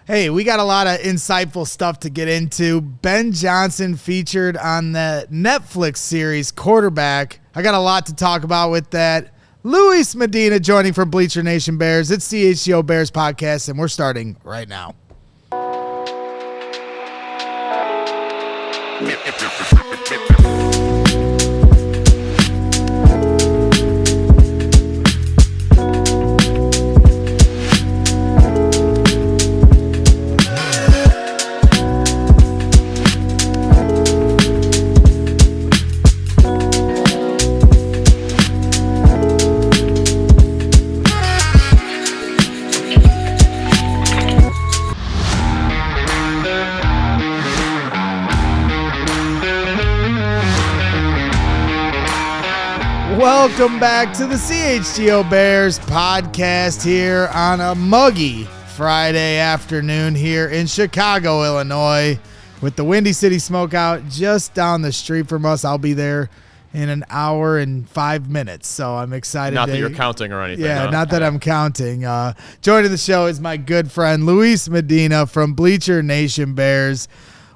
Hey, we got a lot of insightful stuff to get into. Ben Johnson featured on the Netflix series Quarterback. I got a lot to talk about with that. Luis Medina joining from Bleacher Nation Bears. It's CHGO Bears Podcast, and we're starting right now. Welcome back to the CHGO Bears Podcast here on a muggy Friday afternoon here in Chicago, Illinois, with the Windy City Smokeout just down the street from us. I'll be there in an hour and 5 minutes, so I'm excited. Not that you're counting or anything. Yeah, huh? not that I'm counting. Joining the show is my good friend Luis Medina from Bleacher Nation Bears.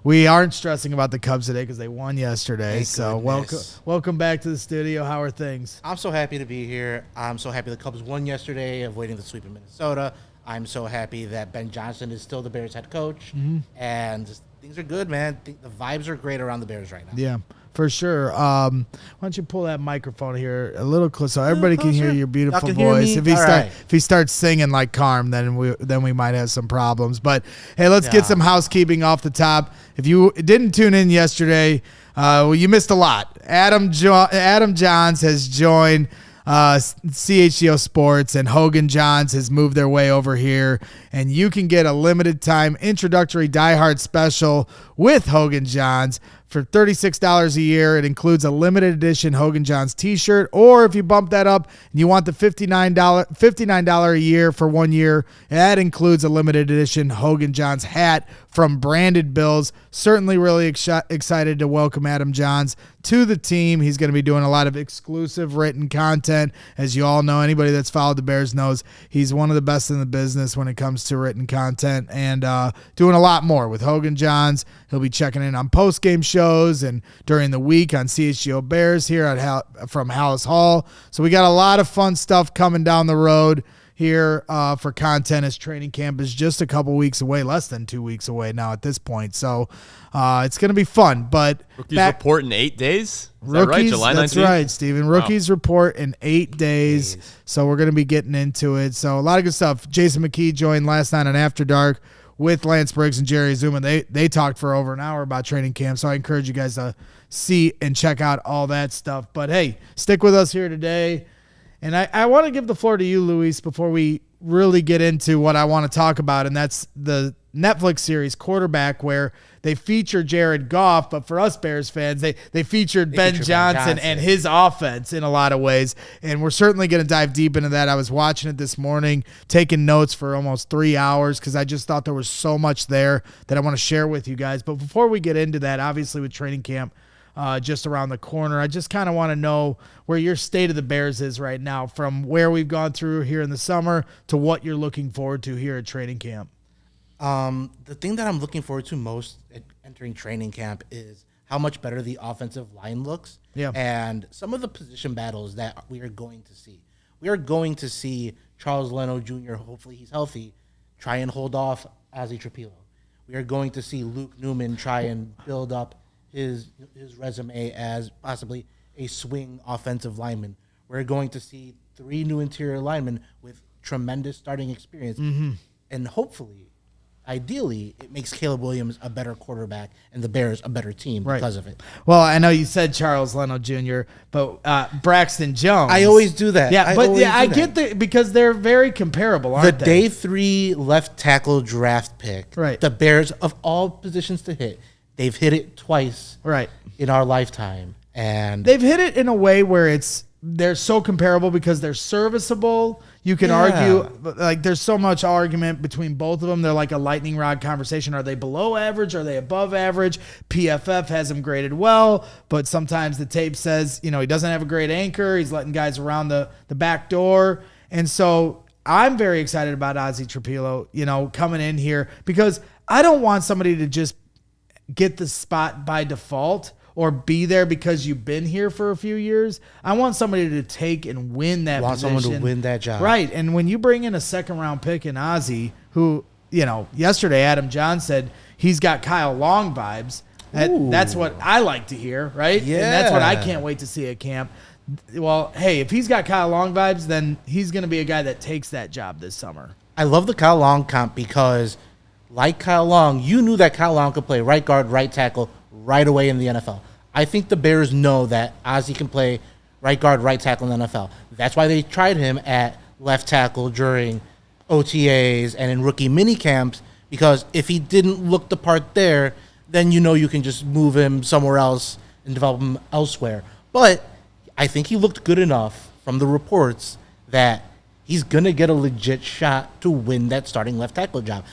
We aren't stressing about the Cubs today because they won yesterday. Thank so goodness. welcome back to the studio. How are things? I'm so happy to be here. I'm so happy the Cubs won yesterday, avoiding the sweep in Minnesota. I'm so happy that Ben Johnson is still the Bears head coach. And just, things are good, man. The vibes are great around the Bears right now. Yeah, for sure. Why don't you pull that microphone here a little closer so everybody can hear your beautiful Y'all can hear voice. me? If he starts singing like Carm, then we might have some problems. But hey, let's get some housekeeping off the top. If you didn't tune in yesterday, well, you missed a lot. Adam Johns has joined CHGO Sports, and Hogan Johns has moved their way over here, and you can get a limited time introductory Die Hard special with Hogan Johns for $36 a year. It includes a limited edition Hogan Johns t-shirt, or if you bump that up and you want the $59 a year for 1 year, that includes a limited edition Hogan Johns hat from Branded Bills. Certainly really excited to welcome Adam Johns to the team. He's going to be doing a lot of exclusive written content. As you all know, anybody that's followed the Bears knows he's one of the best in the business when it comes to written content, and doing a lot more with Hogan Johns. He'll be checking in on post-game shows and during the week on CHGO Bears here at from Hallis Hall. So we got a lot of fun stuff coming down the road here for content, as training camp is just a couple weeks away, less than 2 weeks away now at this point. So it's going to be fun. But rookies report in 8 days? Is rookies, that right? July 19th? That's right, Steven. Rookies report in 8 days. So we're going to be getting into it. So a lot of good stuff. Jason McKee joined last night on After Dark with Lance Briggs and Jerry Zuma. They talked for over an hour about training camp. So I encourage you guys to see and check out all that stuff. But hey, stick with us here today. And I want to give the floor to you, Luis, before we really get into what I want to talk about, and that's the Netflix series Quarterback, where they feature Jared Goff, but for us Bears fans, they featured Ben Johnson and his offense in a lot of ways, and we're certainly going to dive deep into that. I was watching it this morning, taking notes for almost 3 hours because I just thought there was so much there that I want to share with you guys. But before we get into that, obviously with training camp just around the corner, I just kind of want to know where your state of the Bears is right now, from where we've gone through here in the summer to what you're looking forward to here at training camp. The thing that I'm looking forward to most at entering training camp is how much better the offensive line looks, and some of the position battles that we are going to see. We are going to see Charles Leno Jr., hopefully he's healthy, try and hold off Ozzie Trapilo. We are going to see Luke Newman try and build up his resume as possibly a swing offensive lineman. We're going to see 3 new interior linemen with tremendous starting experience. And hopefully, ideally, it makes Caleb Williams a better quarterback and the Bears a better team because of it. Well, I know you said Charles Leno Jr., but Braxton Jones. I always do that. Yeah, I get because they're very comparable, aren't they? The day 3 left tackle draft pick. Right. The Bears, of all positions to hit, they've hit it twice in our lifetime. And they've hit it in a way where they're so comparable because they're serviceable. You can argue, like, there's so much argument between both of them. They're like a lightning rod conversation. Are they below average? Are they above average? PFF has them graded well, but sometimes the tape says, he doesn't have a great anchor. He's letting guys around the back door. And so I'm very excited about Ozzy Trapilo, coming in here because I don't want somebody to just get the spot by default or be there because you've been here for a few years. I want somebody to take and win that position. Want someone to win that job. Right. And when you bring in a second-round pick in Ozzy, who, yesterday Adam John said he's got Kyle Long vibes. That's what I like to hear, right? Yeah. And that's what I can't wait to see at camp. Well, hey, if he's got Kyle Long vibes, then he's going to be a guy that takes that job this summer. I love the Kyle Long comp because, like Kyle Long, you knew that Kyle Long could play right guard, right tackle right away in the NFL. I think the Bears know that Ozzy can play right guard, right tackle in the NFL. That's why they tried him at left tackle during OTAs and in rookie mini camps, because if he didn't look the part there, then you can just move him somewhere else and develop him elsewhere. But I think he looked good enough from the reports that he's going to get a legit shot to win that starting left tackle job.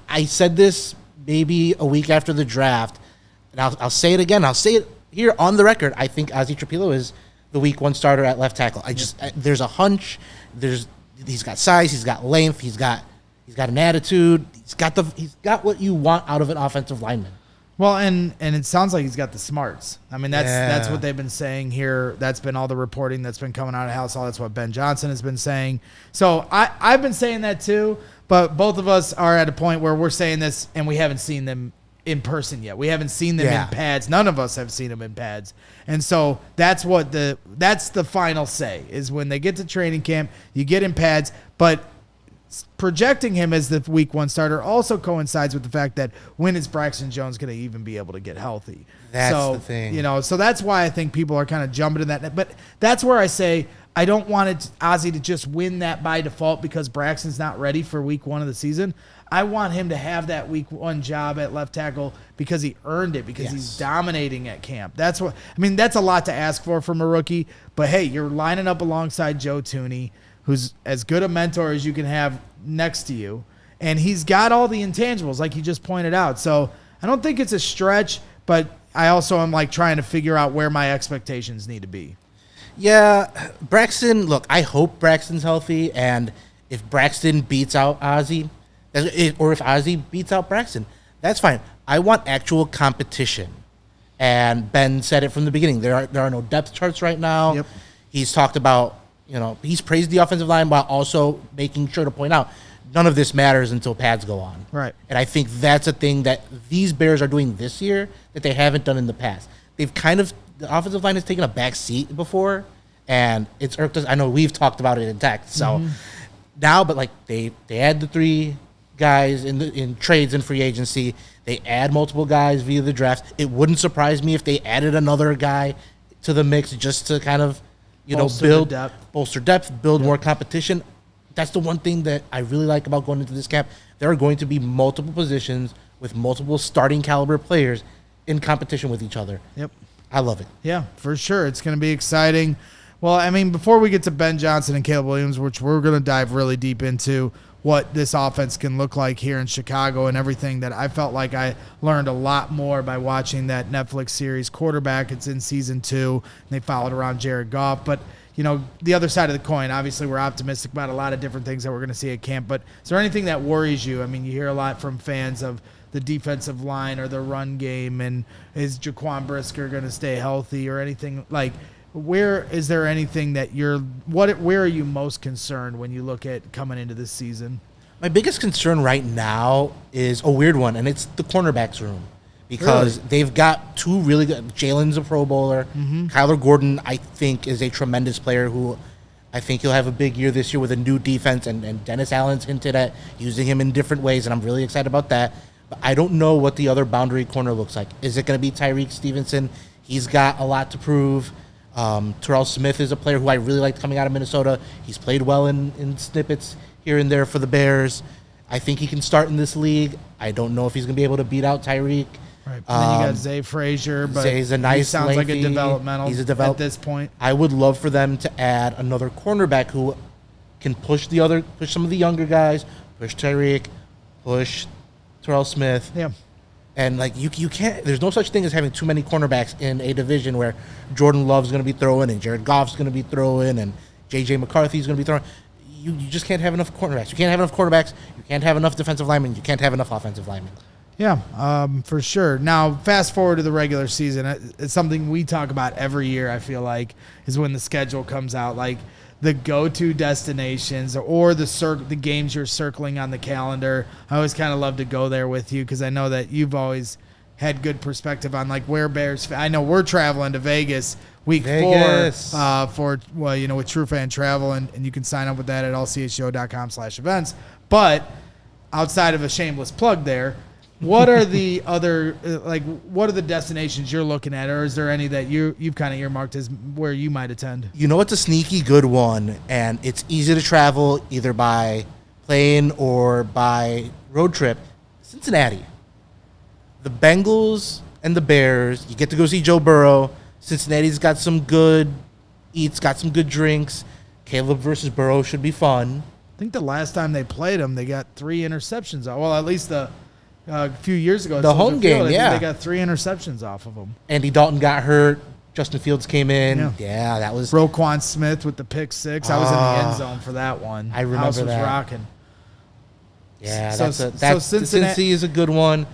I said this maybe a week after the draft, and I'll say it again. I'll say it here on the record. I think Ozzy Trapilo is the week 1 starter at left tackle. There's a hunch. He's got size. He's got length. He's got an attitude. He's got what you want out of an offensive lineman. Well, and it sounds like he's got the smarts. I mean, that's what they've been saying here. That's been all the reporting that's been coming out of House. That's what Ben Johnson has been saying. So I've been saying that too, but both of us are at a point where we're saying this and we haven't seen them in person yet. We haven't seen them in pads. None of us have seen them in pads. And so that's the final say is when they get to training camp, you get in pads, but projecting him as the week 1 starter also coincides with the fact that when is Braxton Jones going to even be able to get healthy? That's the thing. So that's why I think people are kind of jumping in that. But that's where I say I don't want Ozzy to just win that by default because Braxton's not ready for week 1 of the season. I want him to have that week 1 job at left tackle because he earned it, because he's dominating at camp. That's a lot to ask for from a rookie. But hey, you're lining up alongside Joe Thuney, who's as good a mentor as you can have next to you. And he's got all the intangibles, like you just pointed out. So I don't think it's a stretch, but I also am trying to figure out where my expectations need to be. Yeah, Braxton, look, I hope Braxton's healthy. And if Braxton beats out Ozzy, or if Ozzy beats out Braxton, that's fine. I want actual competition. And Ben said it from the beginning. There are no depth charts right now. Yep. He's talked about, he's praised the offensive line while also making sure to point out none of this matters until pads go on. Right. And I think that's a thing that these Bears are doing this year that they haven't done in the past. The offensive line has taken a back seat before, and it's irked us. I know we've talked about it in text. So now, but they add the 3 guys in trades and free agency. They add multiple guys via the draft. It wouldn't surprise me if they added another guy to the mix just to kind of, bolster depth, build more competition. That's the one thing that I really like about going into this camp. There are going to be multiple positions with multiple starting caliber players in competition with each other. Yep. I love it. Yeah, for sure. It's going to be exciting. Well, I mean, before we get to Ben Johnson and Caleb Williams, which we're going to dive really deep into what this offense can look like here in Chicago and everything, that I felt like I learned a lot more by watching that Netflix series Quarterback. It's in season 2, and they followed around Jared Goff. But, the other side of the coin, obviously we're optimistic about a lot of different things that we're going to see at camp. But is there anything that worries you? I mean, you hear a lot from fans of the defensive line or the run game, and is Jaquan Brisker going to stay healthy or anything? Where is there anything that where are you most concerned when you look at coming into this season? My biggest concern right now is a weird one, and it's the cornerbacks room. Because they've got 2 really good. Jalen's a Pro Bowler. Kyler Gordon, I think, is a tremendous player who I think he'll have a big year this year with a new defense, and Dennis Allen's hinted at using him in different ways, and I'm really excited about that. But I don't know what the other boundary corner looks like. Is it going to be Tyreek Stevenson? He's got a lot to prove. Terrell Smith is a player who I really liked coming out of Minnesota. He's played well in snippets here and there for the Bears. I think he can start in this league. I don't know if he's going to be able to beat out Tyreek. Right. And then you got Zay Frazier, but Zay's a nice, he sounds lengthy, like a developmental at this point. I would love for them to add another cornerback who can push some of the younger guys, push Tyreek, push Terrell Smith. Yeah. And you can't. There's no such thing as having too many cornerbacks in a division where Jordan Love's going to be throwing and Jared Goff's going to be throwing and J.J. McCarthy's going to be throwing. you just can't have enough cornerbacks. You can't have enough quarterbacks. You can't have enough defensive linemen. You can't have enough offensive linemen. Yeah, for sure. Now, fast forward to the regular season. It's something we talk about every year, I feel like, is when the schedule comes out. Like, the go-to destinations or the games you're circling on the calendar. I always kind of love to go there with you because I know that you've always had good perspective on like where Bears. I know we're traveling to Vegas week 4 for with True Fan Travel, and you can sign up with that at allchgo.com/events. But outside of a shameless plug there, what are the other what are the destinations you're looking at, or is there any that you've kind of earmarked as where you might attend? You know, it's a sneaky good one, and it's easy to travel either by plane or by road trip. Cincinnati. The Bengals and the Bears. You get to go see Joe Burrow. Cincinnati's got some good eats, got some good drinks. Caleb versus Burrow should be fun. I think the last time they played them, they got 3 interceptions. Well, at least a few years ago. The home game, They got 3 interceptions off of them. Andy Dalton got hurt. Justin Fields came in. Yeah, that was... Roquan Smith with the pick 6. I was in the end zone for that one. I remember House was that. rocking. Yeah, So Cincy is a good one.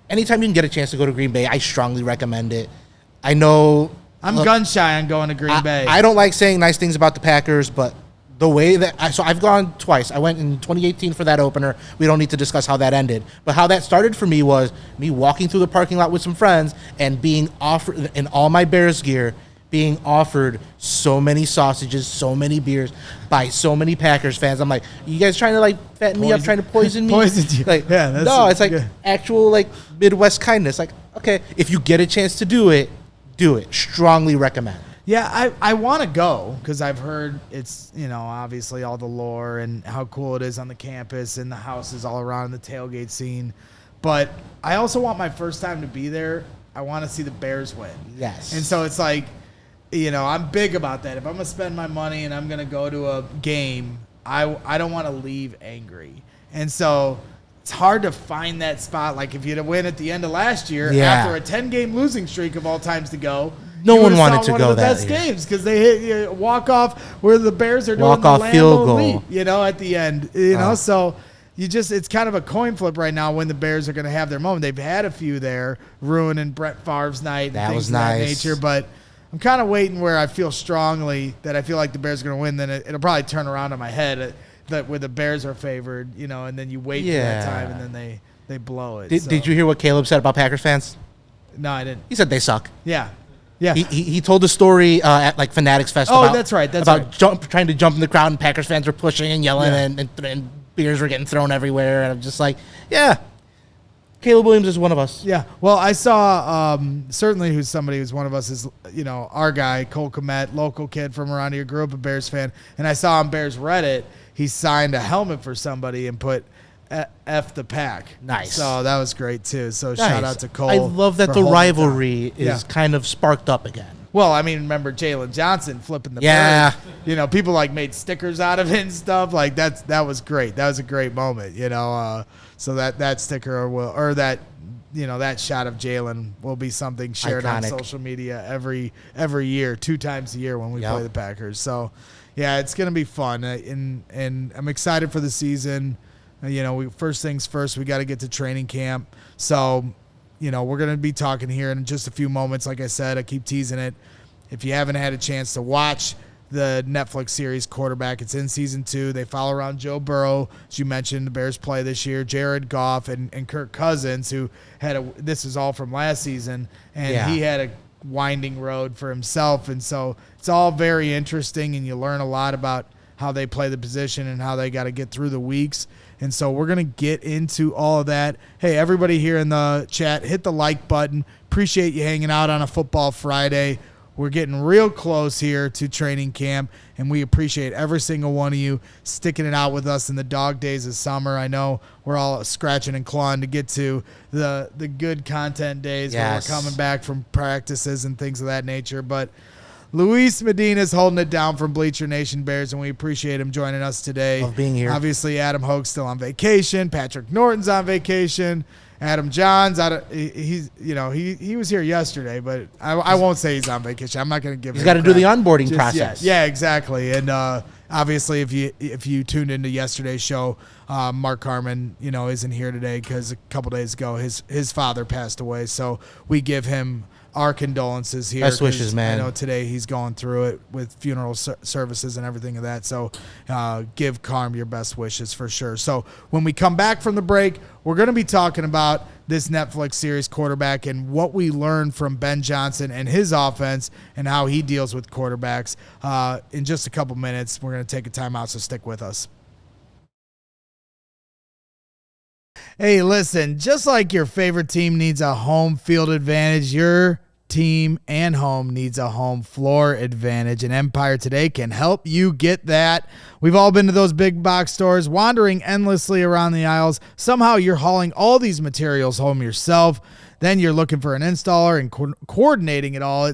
Anytime you can get a chance to go to Green Bay, I strongly recommend it. I know... I'm gun shy on going to Green Bay. I don't like saying nice things about the Packers, but... The way that I've gone twice. I went in 2018 for that opener. We don't need to discuss how that ended. But how that started for me was me walking through the parking lot with some friends and being offered, in all my Bears gear, being offered so many sausages, so many beers by so many Packers fans. I'm like, you guys trying to like fatten me up, trying to poison me? Poison you. Like, yeah, no, it's like actual like Midwest kindness. Like, okay, if you get a chance to do it, do it. Strongly recommend. Yeah, I want to go because I've heard it's, obviously all the lore and how cool it is on the campus and the houses all around the tailgate scene. But I also want my first time to be there. I want to see the Bears win. Yes. And so it's like, I'm big about that. If I'm going to spend my money and I'm going to go to a game, I don't want to leave angry. And so it's hard to find that spot. Like if you'd win at the end of last year after a 10-game losing streak of all times to go, no one wanted to go that one of the best games because they hit walk-off where the Bears are doing walk-off the field goal. Leap, at the end. So it's kind of a coin flip right now when the Bears are going to have their moment. They've had a few there, ruining Brett Favre's night and things of that nature. But I'm kind of waiting where I feel strongly that I feel like the Bears are going to win. Then it'll probably turn around in my head that where the Bears are favored, and then you wait for that time and then they blow it. Did you hear what Caleb said about Packers fans? No, I didn't. He said they suck. Yeah. Yeah, he told a story at like Fanatics Fest. Oh, that's right. That's about right. Trying to jump in the crowd, and Packers fans were pushing and yelling, and beers were getting thrown everywhere. And I'm just like, Caleb Williams is one of us. Yeah. Well, I saw certainly who's one of us is our guy Cole Kmet, local kid from around here, grew up a Bears fan, and I saw on Bears Reddit he signed a helmet for somebody and put F the Pack. Nice. So that was great too. So shout out to Cole. I love that the rivalry is kind of sparked up again. Well, I mean, remember Jalen Johnson flipping the bird? People like made stickers out of it and stuff. Like that was great. That was a great moment. So that sticker that shot of Jalen will be something shared on social media every year, 2 times a year when we play the Packers. So yeah, it's gonna be fun, and I'm excited for the season. First things first, we got to get to training camp. So, we're going to be talking here in just a few moments. Like I said, I keep teasing it. If you haven't had a chance to watch the Netflix series Quarterback, it's in season 2. They follow around Joe Burrow, as you mentioned, the Bears play this year, Jared Goff and Kirk Cousins, who this is all from last season, and he had a winding road for himself. And so it's all very interesting, and you learn a lot about how they play the position and how they got to get through the weeks. And so we're going to get into all of that. Hey, everybody here in the chat, hit the like button. Appreciate you hanging out on a Football Friday. We're getting real close here to training camp, and we appreciate every single one of you sticking it out with us in the dog days of summer. I know we're all scratching and clawing to get to the good content days where we're coming back from practices and things of that nature. But Luis Medina is holding it down from Bleacher Nation Bears, and we appreciate him joining us today. Love being here. Obviously, Adam Hoke's still on vacation. Patrick Norton's on vacation. Adam Johns, he was here yesterday, but I won't say he's on vacation. I'm not going to give. He's got to do the onboarding process. Yeah, exactly. And obviously, if you tuned into yesterday's show, Mark Harmon, isn't here today because a couple days ago his father passed away. So we give him our condolences here. Best wishes, man. I know today he's going through it with funeral services and everything of that. So give Carm your best wishes for sure. So when we come back from the break, we're going to be talking about this Netflix series Quarterback and what we learned from Ben Johnson and his offense and how he deals with quarterbacks. In just a couple minutes, we're going to take a timeout, so stick with us. Hey, listen, just like your favorite team needs a home field advantage, your team and home needs a home floor advantage, and Empire Today can help you get that. We've all been to those big box stores, wandering endlessly around the aisles. Somehow you're hauling all these materials home yourself. Then you're looking for an installer and coordinating it all.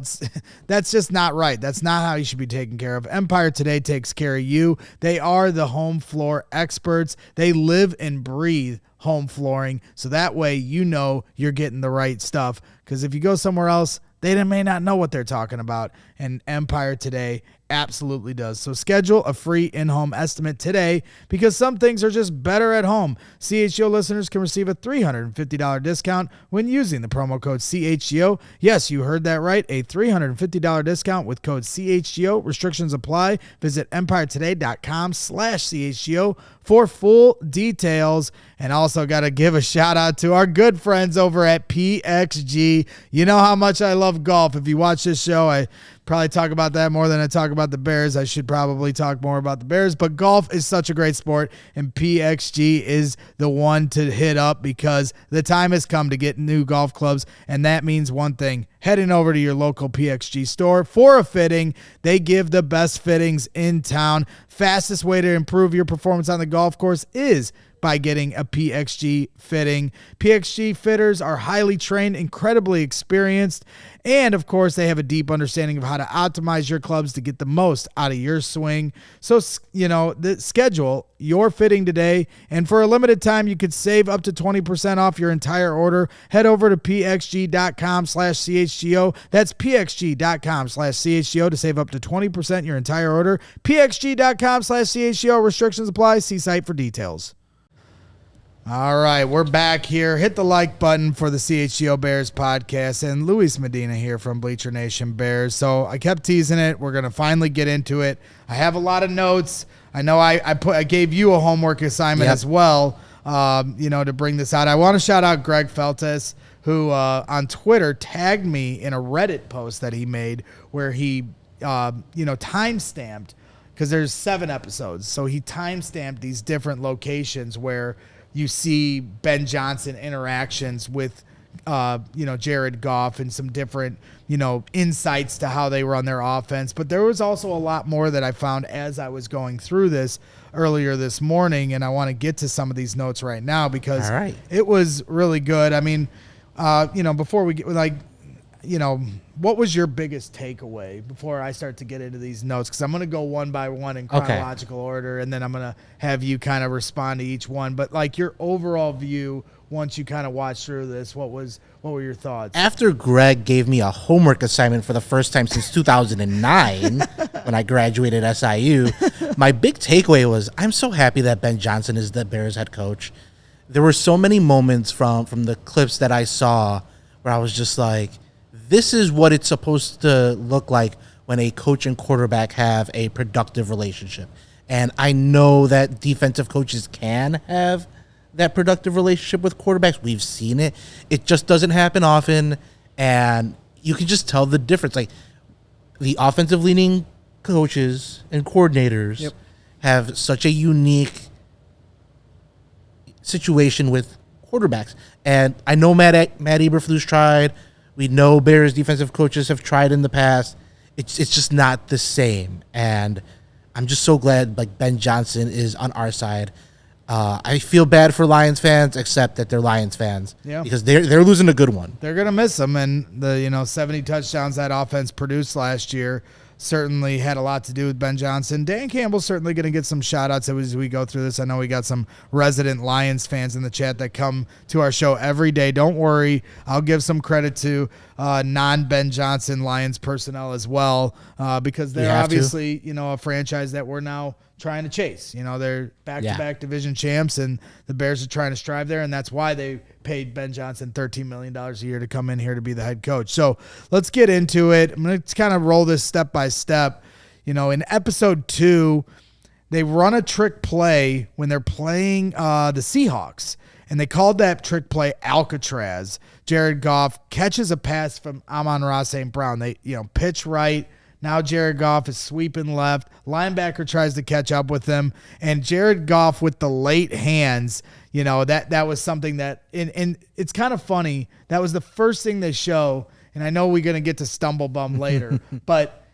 That's just not right. That's not how you should be taken care of. Empire Today takes care of you. They are the home floor experts. They live and breathe home flooring, so that way you're getting the right stuff. Because if you go somewhere else, they may not know what they're talking about, and Empire Today absolutely does. So schedule a free in-home estimate today, because some things are just better at home. CHGO listeners can receive a $350 discount when using the promo code CHGO. Yes, you heard that right, a $350 discount with code CHGO. Restrictions apply. Visit EmpireToday.com/CHGO for full details. And also got to give a shout out to our good friends over at PXG. You know how much I love golf. If you watch this show, I probably talk about that more than I talk about the Bears. I should probably talk more about the Bears, but golf is such a great sport, and PXG is the one to hit up, because the time has come to get new golf clubs, and that means one thing: heading over to your local PXG store for a fitting. They give the best fittings in town. Fastest way to improve your performance on the golf course is by getting a PXG fitting. PXG fitters are highly trained, incredibly experienced, and of course they have a deep understanding of how to optimize your clubs to get the most out of your swing. So, schedule your fitting today, and for a limited time you could save up to 20% off your entire order. Head over to pxg.com/CHGO. That's pxg.com/CHGO to save up to 20% your entire order. pxg.com/CHGO. Restrictions apply. See site for details. All right, we're back here. Hit the like button for the CHGO Bears podcast, and Luis Medina here from Bleacher Nation Bears. So I kept teasing it. We're going to finally get into it. I have a lot of notes. I know I gave you a homework assignment as well, to bring this out. I want to shout out Greg Feltes, who on Twitter tagged me in a Reddit post that he made where he, time-stamped, because there's 7 episodes. So he time-stamped these different locations where you see Ben Johnson interactions with, Jared Goff, and some different, insights to how they run their offense. But there was also a lot more that I found as I was going through this earlier this morning, and I want to get to some of these notes right now because it was really good. I mean, before we get what was your biggest takeaway before I start to get into these notes? Because I'm going to go one by one in chronological order, and then I'm going to have you kind of respond to each one. But like your overall view, once you kind of watched through this, what were your thoughts? After Greg gave me a homework assignment for the first time since 2009, when I graduated SIU, my big takeaway was I'm so happy that Ben Johnson is the Bears head coach. There were so many moments from the clips that I saw where I was just like, this is what it's supposed to look like when a coach and quarterback have a productive relationship. And I know that defensive coaches can have that productive relationship with quarterbacks. We've seen it. It just doesn't happen often. And you can just tell the difference. Like, the offensive-leaning coaches and coordinators have such a unique situation with quarterbacks. And I know Matt Eberflus tried. We know Bears defensive coaches have tried in the past. It's just not the same. And I'm just so glad Ben Johnson is on our side. I feel bad for Lions fans, except that they're Lions fans because they're losing a good one. They're gonna miss him, and the 70 touchdowns that offense produced last year. certainly had a lot to do with Ben Johnson. Dan Campbell's certainly going to get some shout-outs as we go through this. I know we got some resident Lions fans in the chat that come to our show every day. Don't worry. I'll give some credit to non-Ben Johnson Lions personnel as well because they're obviously, a franchise that we're now trying to chase. They're back-to-back division champs, and the Bears are trying to strive there, and that's why they paid Ben Johnson $13 million a year to come in here to be the head coach. So let's get into it. I'm going to kind of roll this step by step. In episode 2, they run a trick play when they're playing the Seahawks, and they called that trick play Alcatraz. Jared Goff catches a pass from Amon-Ra St. Brown. They, pitch right. Now Jared Goff is sweeping left. Linebacker tries to catch up with him. And Jared Goff with the late hands, that was something that, and it's kind of funny. That was the first thing they show. And I know we're going to get to Stumble Bum later. But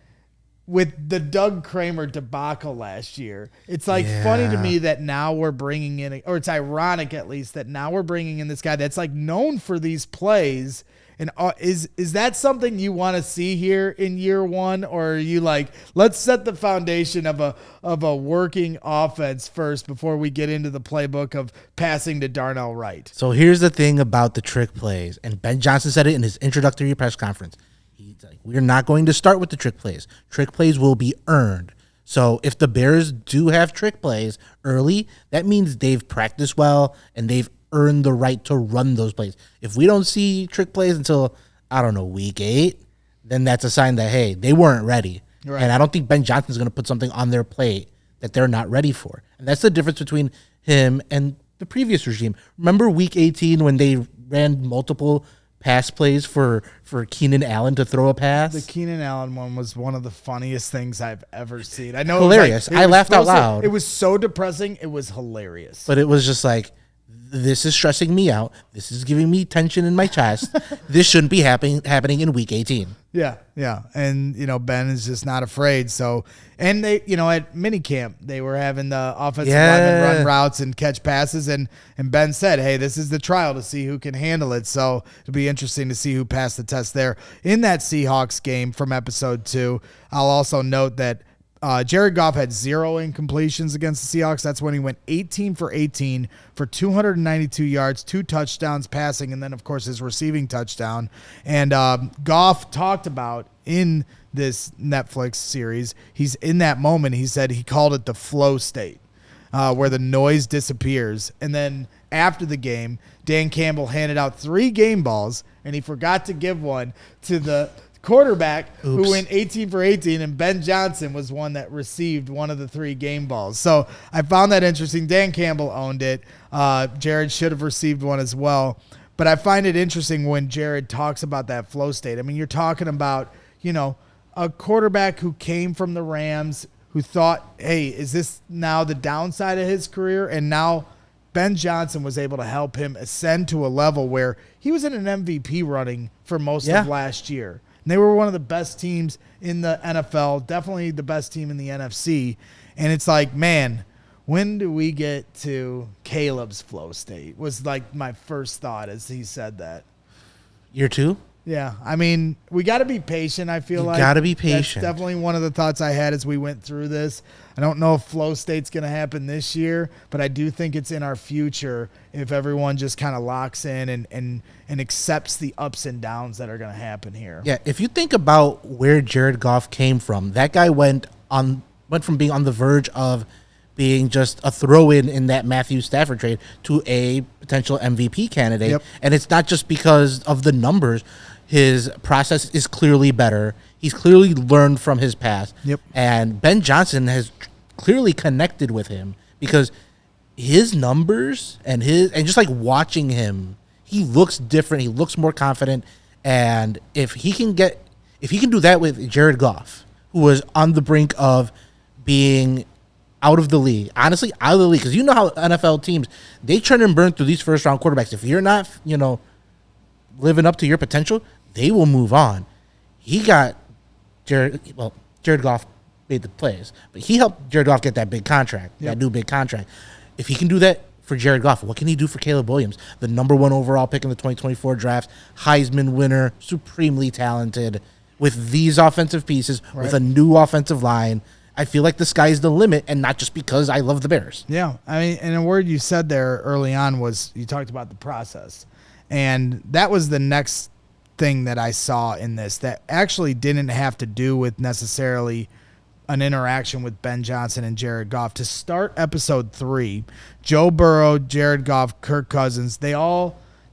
with the Doug Kramer debacle last year, it's funny to me that now we're bringing in, or it's ironic at least, that now we're bringing in this guy that's known for these plays. And is that something you want to see here in year one, or are you let's set the foundation of a working offense first before we get into the playbook of passing to Darnell Wright? So here's the thing about the trick plays, and Ben Johnson said it in his introductory press conference. He's like, we're not going to start with the trick plays. Trick plays will be earned. So if the Bears do have trick plays early, that means they've practiced well and they've earn the right to run those plays. If we don't see trick plays until, week 8, then that's a sign that, hey, they weren't ready. Right. And I don't think Ben Johnson's going to put something on their plate that they're not ready for. And that's the difference between him and the previous regime. Remember week 18 when they ran multiple pass plays for Keenan Allen to throw a pass? The Keenan Allen one was one of the funniest things I've ever seen. I know hilarious. I laughed out loud. It was so depressing. It was hilarious. But it was just this is stressing me out. This is giving me tension in my chest. This shouldn't be happening in week 18. Yeah. And, Ben is just not afraid. So, and they, at minicamp, they were having the offensive linemen run routes and catch passes. And Ben said, hey, this is the trial to see who can handle it. So it'll be interesting to see who passed the test there. In that Seahawks game from episode 2, I'll also note that Jared Goff had 0 incompletions against the Seahawks. That's when he went 18 for 18 for 292 yards, 2 touchdowns passing, and then, of course, his receiving touchdown. And Goff talked about in this Netflix series, he's in that moment, he said he called it the flow state, where the noise disappears. And then after the game, Dan Campbell handed out 3 game balls, and he forgot to give one to the quarterback who went 18 for 18, and Ben Johnson was one that received one of the 3 game balls. So I found that interesting. Dan Campbell owned it. Jared should have received one as well. But I find it interesting when Jared talks about that flow state. I mean, you're talking about, a quarterback who came from the Rams who thought, hey, is this now the downside of his career? And now Ben Johnson was able to help him ascend to a level where he was in an MVP running for most of last year. And they were one of the best teams in the NFL, definitely the best team in the NFC. And it's man, when do we get to Caleb's flow state was my first thought as he said that. Year 2? Yeah. I mean, we got to be patient, I feel like. You got to be patient. That's definitely one of the thoughts I had as we went through this. I don't know if flow state's going to happen this year, but I do think it's in our future if everyone just kind of locks in and accepts the ups and downs that are going to happen here. Yeah, if you think about where Jared Goff came from, that guy went from being on the verge of being just a throw-in in that Matthew Stafford trade to a potential MVP candidate. Yep. And it's not just because of the numbers. His process is clearly better. He's clearly learned from his past. Yep. And Ben Johnson has clearly connected with him because his numbers and just watching him, he looks different. He looks more confident. And if he can do that with Jared Goff, who was on the brink of being out of the league, honestly, out of the league, because you know how NFL teams, they churn and burn through these first-round quarterbacks. If you're not, living up to your potential, they will move on. He got Jared Goff made the plays, but he helped Jared Goff get that big contract, that new big contract. If he can do that for Jared Goff, what can he do for Caleb Williams, the number 1 overall pick in the 2024 draft, Heisman winner, supremely talented, with these offensive pieces, with a new offensive line, I feel like the sky's the limit, and not just because I love the Bears. Yeah, I mean, and a word you said there early on was you talked about the process. And that was the next thing that I saw in this that actually didn't have to do with necessarily an interaction with Ben Johnson and Jared Goff. To start episode 3, Joe Burrow, Jared Goff, Kirk Cousins,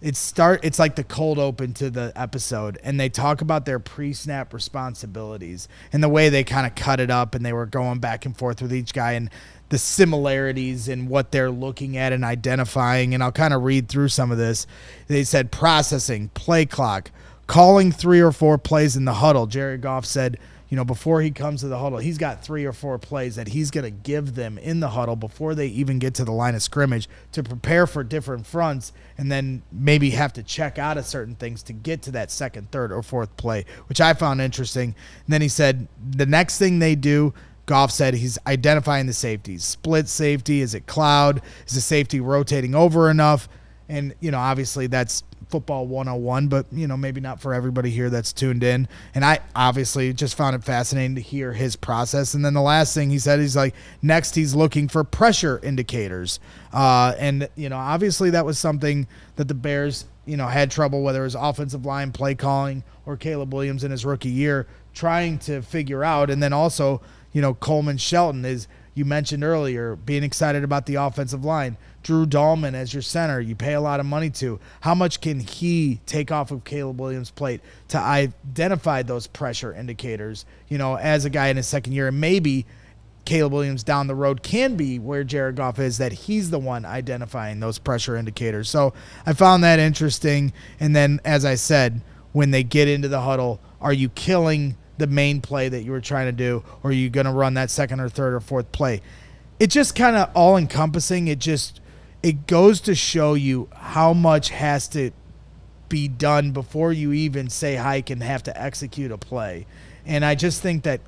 it's like the cold open to the episode, and they talk about their pre-snap responsibilities and the way they kind of cut it up, and they were going back and forth with each guy and the similarities in what they're looking at and identifying. And I'll kind of read through some of this. They said processing, play clock, calling 3 or 4 plays in the huddle. Jared Goff said, before he comes to the huddle, he's got 3 or 4 plays that he's going to give them in the huddle before they even get to the line of scrimmage to prepare for different fronts, and then maybe have to check out of certain things to get to that second, third, or fourth play, which I found interesting. And then he said the next thing they do, Goff said he's identifying the safeties. Split safety, is it cloud? Is the safety rotating over enough? And, obviously that's football 101, but, maybe not for everybody here that's tuned in. And I obviously just found it fascinating to hear his process. And then the last thing he said, he's like, next he's looking for pressure indicators. And, obviously that was something that the Bears, had trouble, whether it was offensive line, play calling, or Caleb Williams in his rookie year, trying to figure out. And then also, Coleman Shelton is, you mentioned earlier, being excited about the offensive line. Drew Dahlman as your center, you pay a lot of money to. How much can he take off of Caleb Williams' plate to identify those pressure indicators, as a guy in his second year? And maybe Caleb Williams down the road can be where Jared Goff is, that he's the one identifying those pressure indicators. So I found that interesting. And then, as I said, when they get into the huddle, are you killing the main play that you were trying to do, or are you going to run that second or third or fourth play? It's just kind of all encompassing. It goes to show you how much has to be done before you even say hike and have to execute a play. And I just think that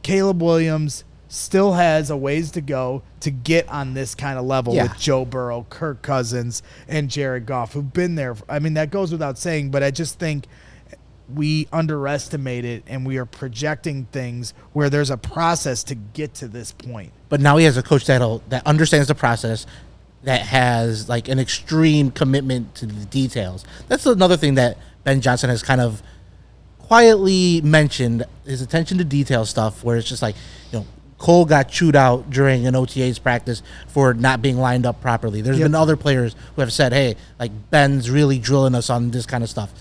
Caleb Williams still has a ways to go to get on this kind of level with Joe Burrow, Kirk Cousins, and Jared Goff, who've been there. I mean, that goes without saying, but I just think we underestimate it, and we are projecting things where there's a process to get to this point. But now he has a coach that understands the process, that has like an extreme commitment to the details. That's another thing that Ben Johnson has kind of quietly mentioned, his attention to detail stuff, where it's just like, Cole got chewed out during an OTA's practice for not being lined up properly. There's been other players who have said, hey, like Ben's really drilling us on this kind of stuff.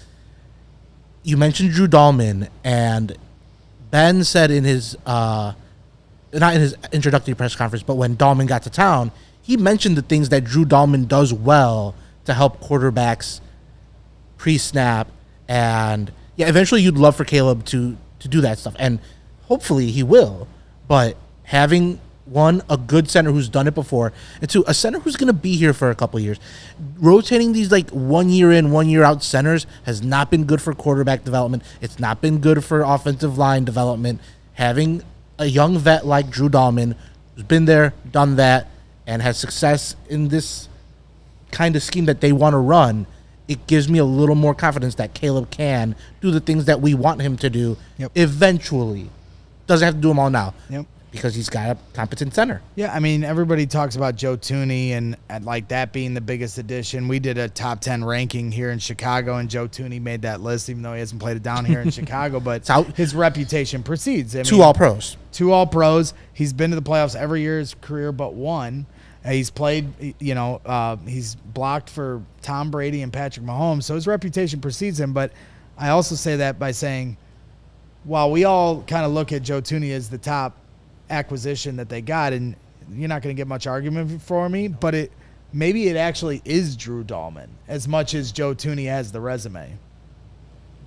You mentioned Drew Dahlman, and Ben said in his, not in his introductory press conference, but when Dahlman got to town, he mentioned the things that Drew Dahlman does well to help quarterbacks pre-snap. And eventually you'd love for Caleb to do that stuff. And hopefully he will. But having, one, a good center who's done it before, and two, a center who's going to be here for a couple of years. Rotating these like 1 year in, 1 year out centers has not been good for quarterback development. It's not been good for offensive line development. Having a young vet like Drew Dahlman, who's been there, done that, and has success in this kind of scheme that they want to run, it gives me a little more confidence that Caleb can do the things that we want him to do eventually. Doesn't have to do them all now. Because he's got a competent center. Yeah, I mean, everybody talks about Joe Thuney and like that being the biggest addition. We did a top 10 ranking here in Chicago, and Joe Thuney made that list, even though he hasn't played it down here in Chicago. But his reputation precedes. Two All-Pros. 2 All-Pros. He's been to the playoffs every year of his career but one. He's played, he's blocked for Tom Brady and Patrick Mahomes, so his reputation precedes him. But I also say that by saying, while we all kind of look at Joe Thuney as the top acquisition that they got, and you're not going to get much argument for me, but maybe it actually is Drew Dahlman as much as Joe Thuney has the resume.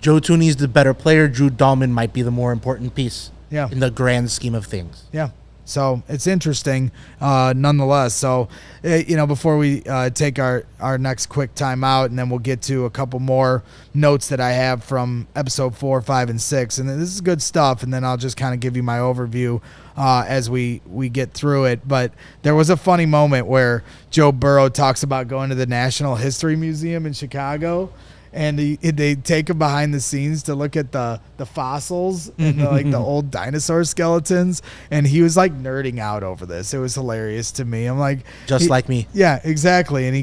Joe Thuney's the better player. Drew Dahlman might be the more important piece in the grand scheme of things. Yeah. So it's interesting nonetheless. So, before we take our next quick time out, and then we'll get to a couple more notes that I have from episode 4, 5, and 6. And this is good stuff. And then I'll just kind of give you my overview as we get through it. But there was a funny moment where Joe Burrow talks about going to the National History Museum in Chicago. and they take him behind the scenes to look at the fossils and the old dinosaur skeletons, and he was like nerding out over this. It was hilarious to me. I'm like, just like me. Yeah, exactly. And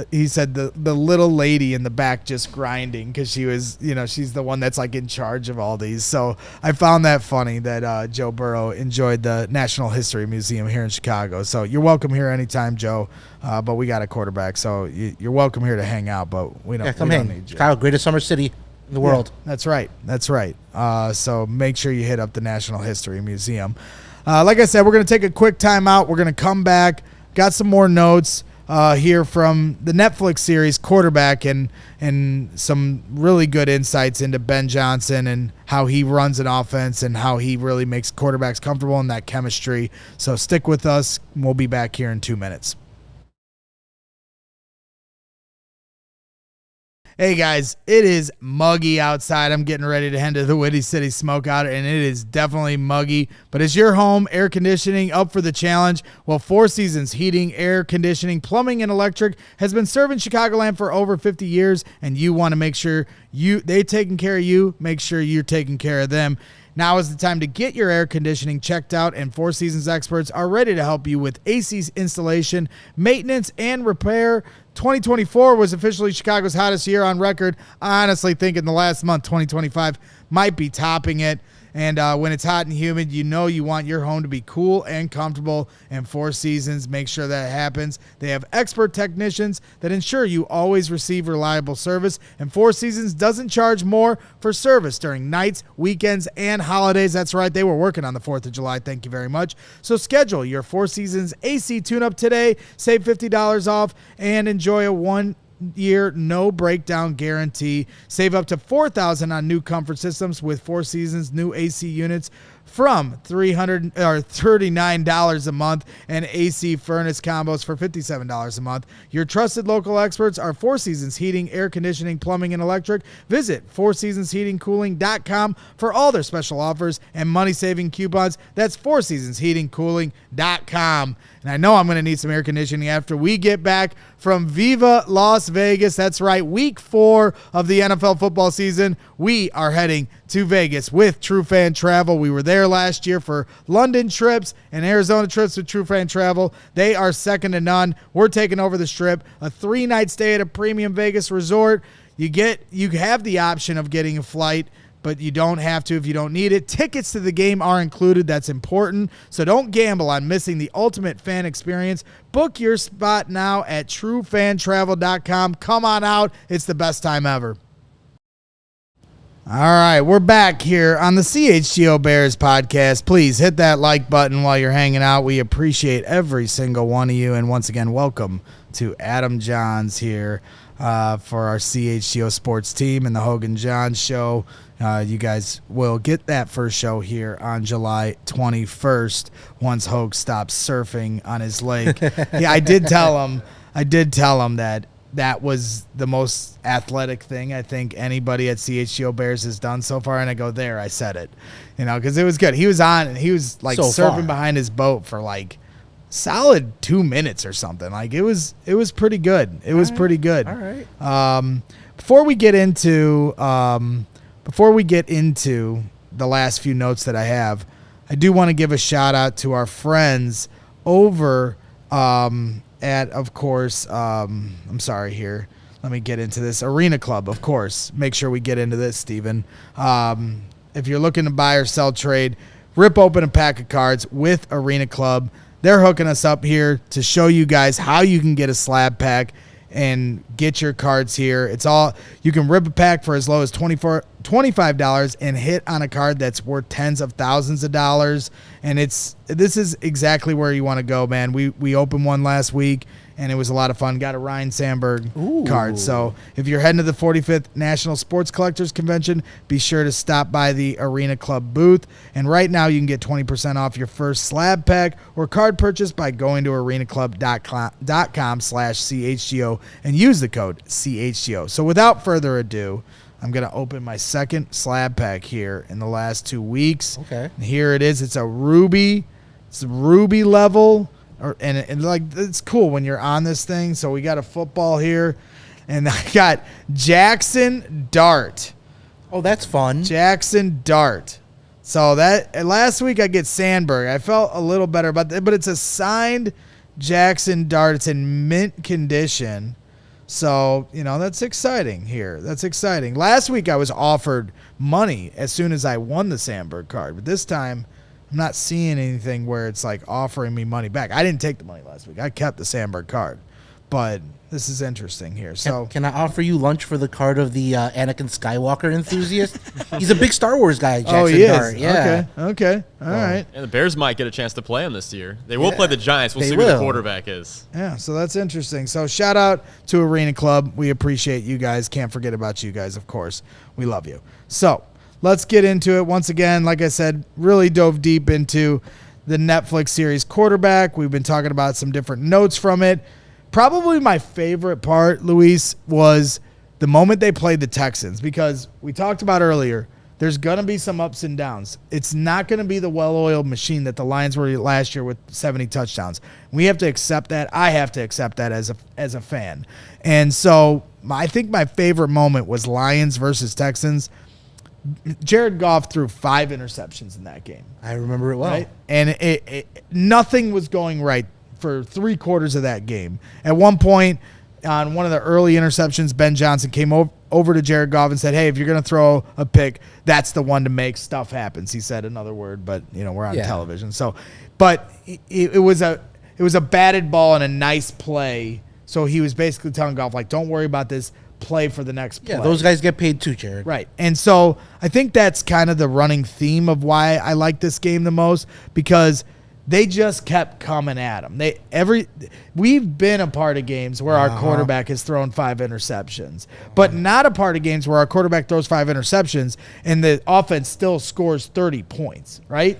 he said the little lady in the back just grinding because she was, she's the one that's like in charge of all these. So I found that funny that Joe Burrow enjoyed the National History Museum here in Chicago. So you're welcome here anytime, Joe. But we got a quarterback, so you're welcome here to hang out. But we don't need you. Chicago, greatest summer city in the world. Yeah, that's right. So make sure you hit up the National History Museum. Like I said, we're going to take a quick time out. We're going to come back. Got some more notes here from the Netflix series Quarterback and some really good insights into Ben Johnson and how he runs an offense and how he really makes quarterbacks comfortable in that chemistry. So stick with us. We'll be back here in 2 minutes. Hey guys, it is muggy outside. I'm getting ready to head to the Windy City Smokeout, and it is definitely muggy. But is your home air conditioning up for the challenge? Well, Four Seasons Heating, Air Conditioning, Plumbing, and Electric has been serving Chicagoland for over 50 years, and you want to make sure they taking care of you. Make sure you're taking care of them. Now is the time to get your air conditioning checked out, and Four Seasons experts are ready to help you with AC installation, maintenance, and repair. 2024 was officially Chicago's hottest year on record. I honestly think in the last month, 2025 might be topping it. And when it's hot and humid, you want your home to be cool and comfortable. And Four Seasons make sure that happens. They have expert technicians that ensure you always receive reliable service. And Four Seasons doesn't charge more for service during nights, weekends, and holidays. That's right. They were working on the 4th of July. Thank you very much. So schedule your Four Seasons AC tune-up today. Save $50 off and enjoy a one-year no breakdown guarantee. Save up to $4,000 on new comfort systems with Four Seasons new AC units from $39 a month, and AC furnace combos for $57 a month. Your trusted local experts are Four Seasons Heating, Air Conditioning, Plumbing, and Electric. Visit fourseasonsheatingcooling.com for all their special offers and money-saving coupons. That's fourseasonsheatingcooling.com. And I know I'm going to need some air conditioning after we get back from Viva Las Vegas. That's right, week 4 of the NFL football season. We are heading to Vegas with True Fan Travel. We were there last year for London trips and Arizona trips with True Fan Travel. They are second to none. We're taking over the Strip, a 3-night stay at a premium Vegas resort. You have the option of getting a flight, but you don't have to if you don't need it. Tickets to the game are included. That's important. So don't gamble on missing the ultimate fan experience. Book your spot now at truefantravel.com. Come on out. It's the best time ever. All right, we're back here on the CHGO Bears Podcast. Please hit that like button while you're hanging out. We appreciate every single one of you. And once again, welcome to Adam Johns here for our CHGO Sports team and the Hogan Johns Show. You guys will get that first show here on July 21st once Hogue stops surfing on his lake. Yeah, I did tell him that was the most athletic thing I think anybody at CHGO Bears has done so far. And I go, there, I said it, because it was good. He was on and he was like surfing behind his boat for like solid 2 minutes or something. Like it was pretty good. It was pretty good. All right. Before we get into the last few notes that I have, I do want to give a shout out to our friends over at, of course, I'm sorry here. Let me get into this. Arena Club, of course. Make sure we get into this, Steven. If you're looking to buy or sell trade, rip open a pack of cards with Arena Club. They're hooking us up here to show you guys how you can get a slab pack and get your cards here. It's all, you can rip a pack for as low as $25 and hit on a card that's worth tens of thousands of dollars. And this is exactly where you want to go, man. We opened one last week and it was a lot of fun. Got a Ryan Sandberg card. So if you're heading to the 45th National Sports Collectors Convention, be sure to stop by the Arena Club booth. And right now you can get 20% off your first slab pack or card purchase by going to arenaclub.com/CHGO and use the code CHGO. So without further ado, I'm going to open my second slab pack here in the last 2 weeks. Okay. And here it is. It's a ruby. It's a ruby level. And like, it's cool when you're on this thing. So we got a football here. And I got Jackson Dart. Oh, that's fun. Jackson Dart. So that last week I get Sandberg. I felt a little better about that, but it's a signed Jackson Dart. It's in mint condition. So, that's exciting here. That's exciting. Last week I was offered money as soon as I won the Sandberg card, but this time I'm not seeing anything where it's like offering me money back. I didn't take the money last week. I kept the Sandberg card, but this is interesting here. So can I offer you lunch for the card of the Anakin Skywalker enthusiast? He's a big Star Wars guy, Jackson he Dart. is. Yeah. Okay. All right. And the Bears might get a chance to play him this year. They will play the Giants. We'll see who the quarterback is. Yeah, so that's interesting. So shout out to Arena Club. We appreciate you guys. Can't forget about you guys, of course. We love you. So let's get into it. Once again, like I said, really dove deep into the Netflix series Quarterback. We've been talking about some different notes from it. Probably my favorite part, Luis, was the moment they played the Texans, because we talked about earlier, there's going to be some ups and downs. It's not going to be the well-oiled machine that the Lions were last year with 70 touchdowns. We have to accept that. I have to accept that as a fan. And so I think my favorite moment was Lions versus Texans. Jared Goff threw 5 interceptions in that game. I remember it well. Right? And nothing was going right for 3/4 of that game. At one point, on one of the early interceptions, Ben Johnson came over to Jared Goff and said, "Hey, if you're going to throw a pick, that's the one to make. Stuff happens." He said another word, but we're on television. So, but it was a batted ball and a nice play. So he was basically telling Goff, like, don't worry about this. Play for the next play. Yeah, those guys get paid too, Jared. Right. And so I think that's kind of the running theme of why I like this game the most, because they just kept coming at them. We've been a part of games where our quarterback has thrown 5 interceptions, but not a part of games where our quarterback throws 5 interceptions and the offense still scores 30 points, right?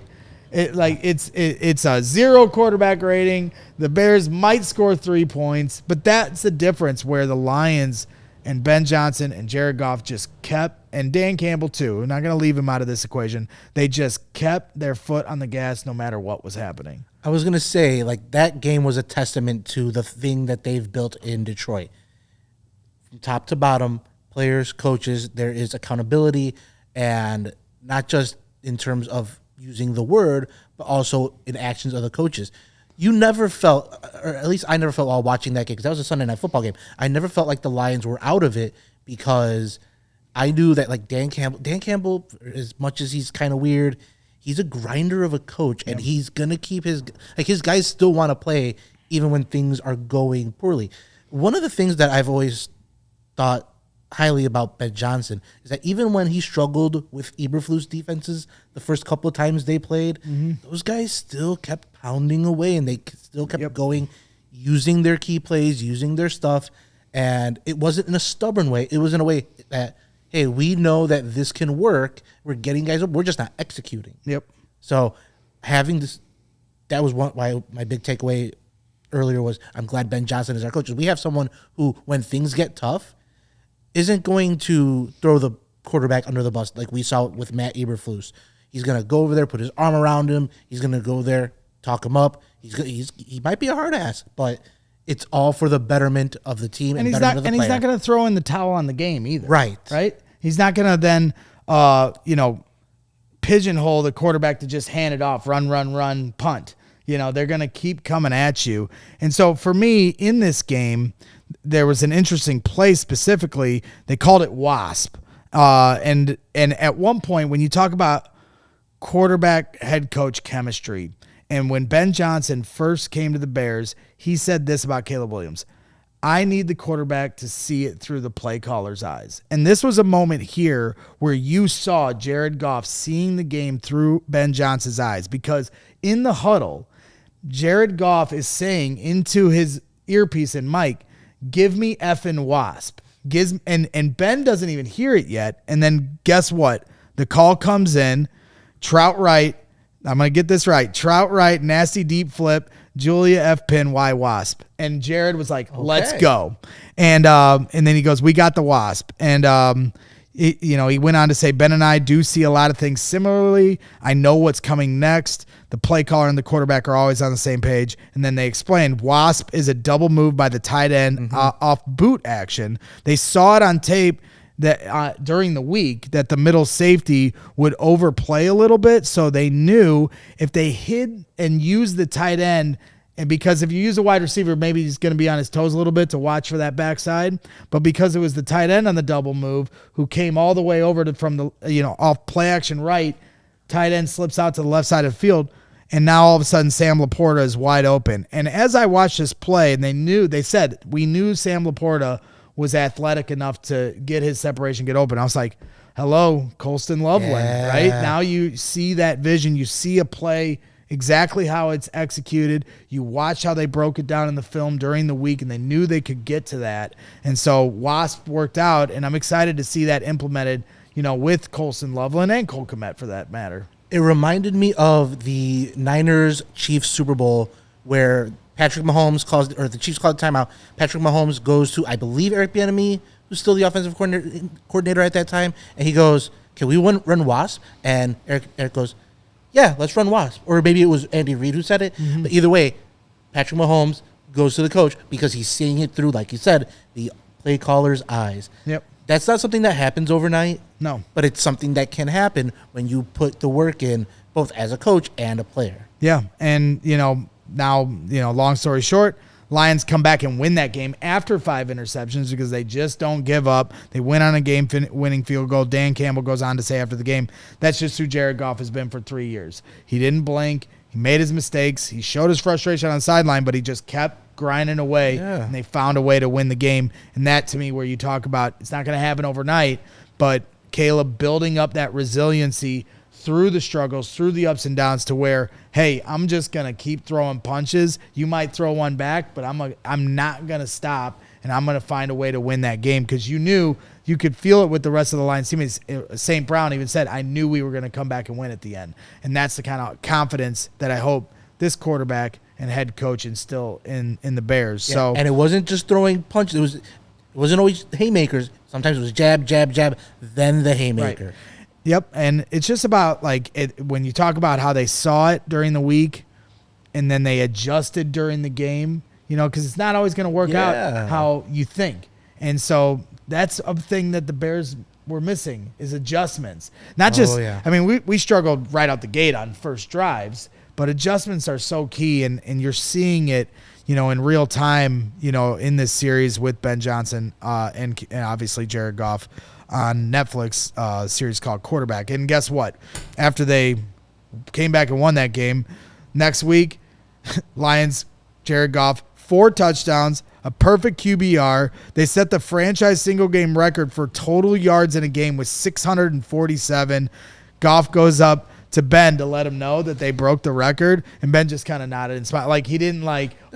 It's a 0 quarterback rating. The Bears might score 3 points, but that's the difference where the Lions and Ben Johnson and Jared Goff just kept, and Dan Campbell too, we're not going to leave him out of this equation, they just kept their foot on the gas no matter what was happening. I was going to say, that game was a testament to the thing that they've built in Detroit. From top to bottom, players, coaches, there is accountability, and not just in terms of using the word, but also in actions of the coaches. You never felt, or at least I never felt while watching that game, because that was a Sunday Night Football game, I never felt like the Lions were out of it, because I knew that Dan Campbell, as much as he's kind of weird, he's a grinder of a coach, and he's going to keep his guys still want to play even when things are going poorly. One of the things that I've always thought highly about Ben Johnson is that even when he struggled with Eberflus defenses the first couple of times they played, those guys still kept pounding away, and they still kept going, using their key plays, using their stuff, and it wasn't in a stubborn way. It was in a way that, hey, we know that this can work. We're getting guys up. We're just not executing. Yep. So having this, that was why my big takeaway earlier was, I'm glad Ben Johnson is our coach. We have someone who, when things get tough, isn't going to throw the quarterback under the bus like we saw with Matt Eberflus. He's going to go over there, put his arm around him. He's going to go there, talk him up. He might be a hard ass, but it's all for the betterment of the team and he's betterment not, of the and player. He's not going to throw in the towel on the game either. Right. He's not going to then, pigeonhole the quarterback to just hand it off, run, punt. They're going to keep coming at you. And so for me in this game, there was an interesting play specifically. They called it WASP. And at one point, when you talk about quarterback head coach chemistry, and when Ben Johnson first came to the Bears, he said this about Caleb Williams: I need the quarterback to see it through the play caller's eyes. And this was a moment here where you saw Jared Goff seeing the game through Ben Johnson's eyes, because in the huddle, Jared Goff is saying into his earpiece and mic, "Give me effing WASP." And Ben doesn't even hear it yet. And then guess what? The call comes in. Trout right. I'm going to get this right. Trout right, nasty deep flip, Julia F. Pin, Y WASP. And Jared was like, let's go. And then he goes, we got the WASP. And, he went on to say, Ben and I do see a lot of things similarly. I know what's coming next. the play caller and the quarterback are always on the same page. And then they explained WASP is a double move by the tight end off boot action. They saw it on tape that during the week that the middle safety would overplay a little bit. So they knew if they hid and used the tight end, and because if you use a wide receiver, maybe he's going to be on his toes a little bit to watch for that backside. But because it was the tight end on the double move who came all the way over from the, off play action right, tight end slips out to the left side of the field. And now all of a sudden Sam Laporta is wide open. And as I watched this play, and they said, we knew Sam Laporta was athletic enough to get his separation, get open. I was like, hello, Colston Loveland, right? Now you see that vision. You see a play exactly how it's executed. You watch how they broke it down in the film during the week, and they knew they could get to that. And so WASP worked out, and I'm excited to see that implemented, with Colston Loveland and Cole Kmet for that matter. It reminded me of the Niners-Chiefs Super Bowl where Patrick Mahomes the Chiefs called the timeout. Patrick Mahomes goes to, I believe, Eric Bieniemy, who's still the offensive coordinator at that time, and he goes, "Can we run WASP?" And Eric goes, "Yeah, let's run WASP." Or maybe it was Andy Reid who said it. Mm-hmm. But either way, Patrick Mahomes goes to the coach because he's seeing it through, like you said, the play caller's eyes. Yep. That's not something that happens overnight. No. But it's something that can happen when you put the work in, both as a coach and a player. Yeah, and, now, long story short, Lions come back and win that game after 5 interceptions because they just don't give up. They win on a game-winning field goal. Dan Campbell goes on to say after the game, that's just who Jared Goff has been for 3 years. He didn't blink. He made his mistakes. He showed his frustration on the sideline, but he just kept grinding away, and they found a way to win the game. And that, to me, where you talk about it's not going to happen overnight, but Caleb building up that resiliency through the struggles, through the ups and downs to where, hey, I'm just going to keep throwing punches. You might throw one back, but I'm not going to stop, and I'm going to find a way to win that game because you knew you could feel it with the rest of the Lions teammates. St. Brown even said, I knew we were going to come back and win at the end. And that's the kind of confidence that I hope this quarterback and head coach instill in the Bears. Yeah, So, and it wasn't just throwing punches. It wasn't always haymakers. Sometimes it was jab, jab, jab, then the haymaker. Right. Yep, and it's just about when you talk about how they saw it during the week and then they adjusted during the game, because it's not always going to work out how you think. And so that's a thing that the Bears were missing is adjustments. Not just, we struggled right out the gate on first drives, but adjustments are so key, and you're seeing it, in real time, in this series with Ben Johnson and obviously Jared Goff on Netflix series called Quarterback. And guess what? After they came back and won that game, next week, Lions, Jared Goff, 4 touchdowns, a perfect QBR. They set the franchise single-game record for total yards in a game with 647. Goff goes up to Ben to let him know that they broke the record, and Ben just kind of nodded and smiled. Like, he didn't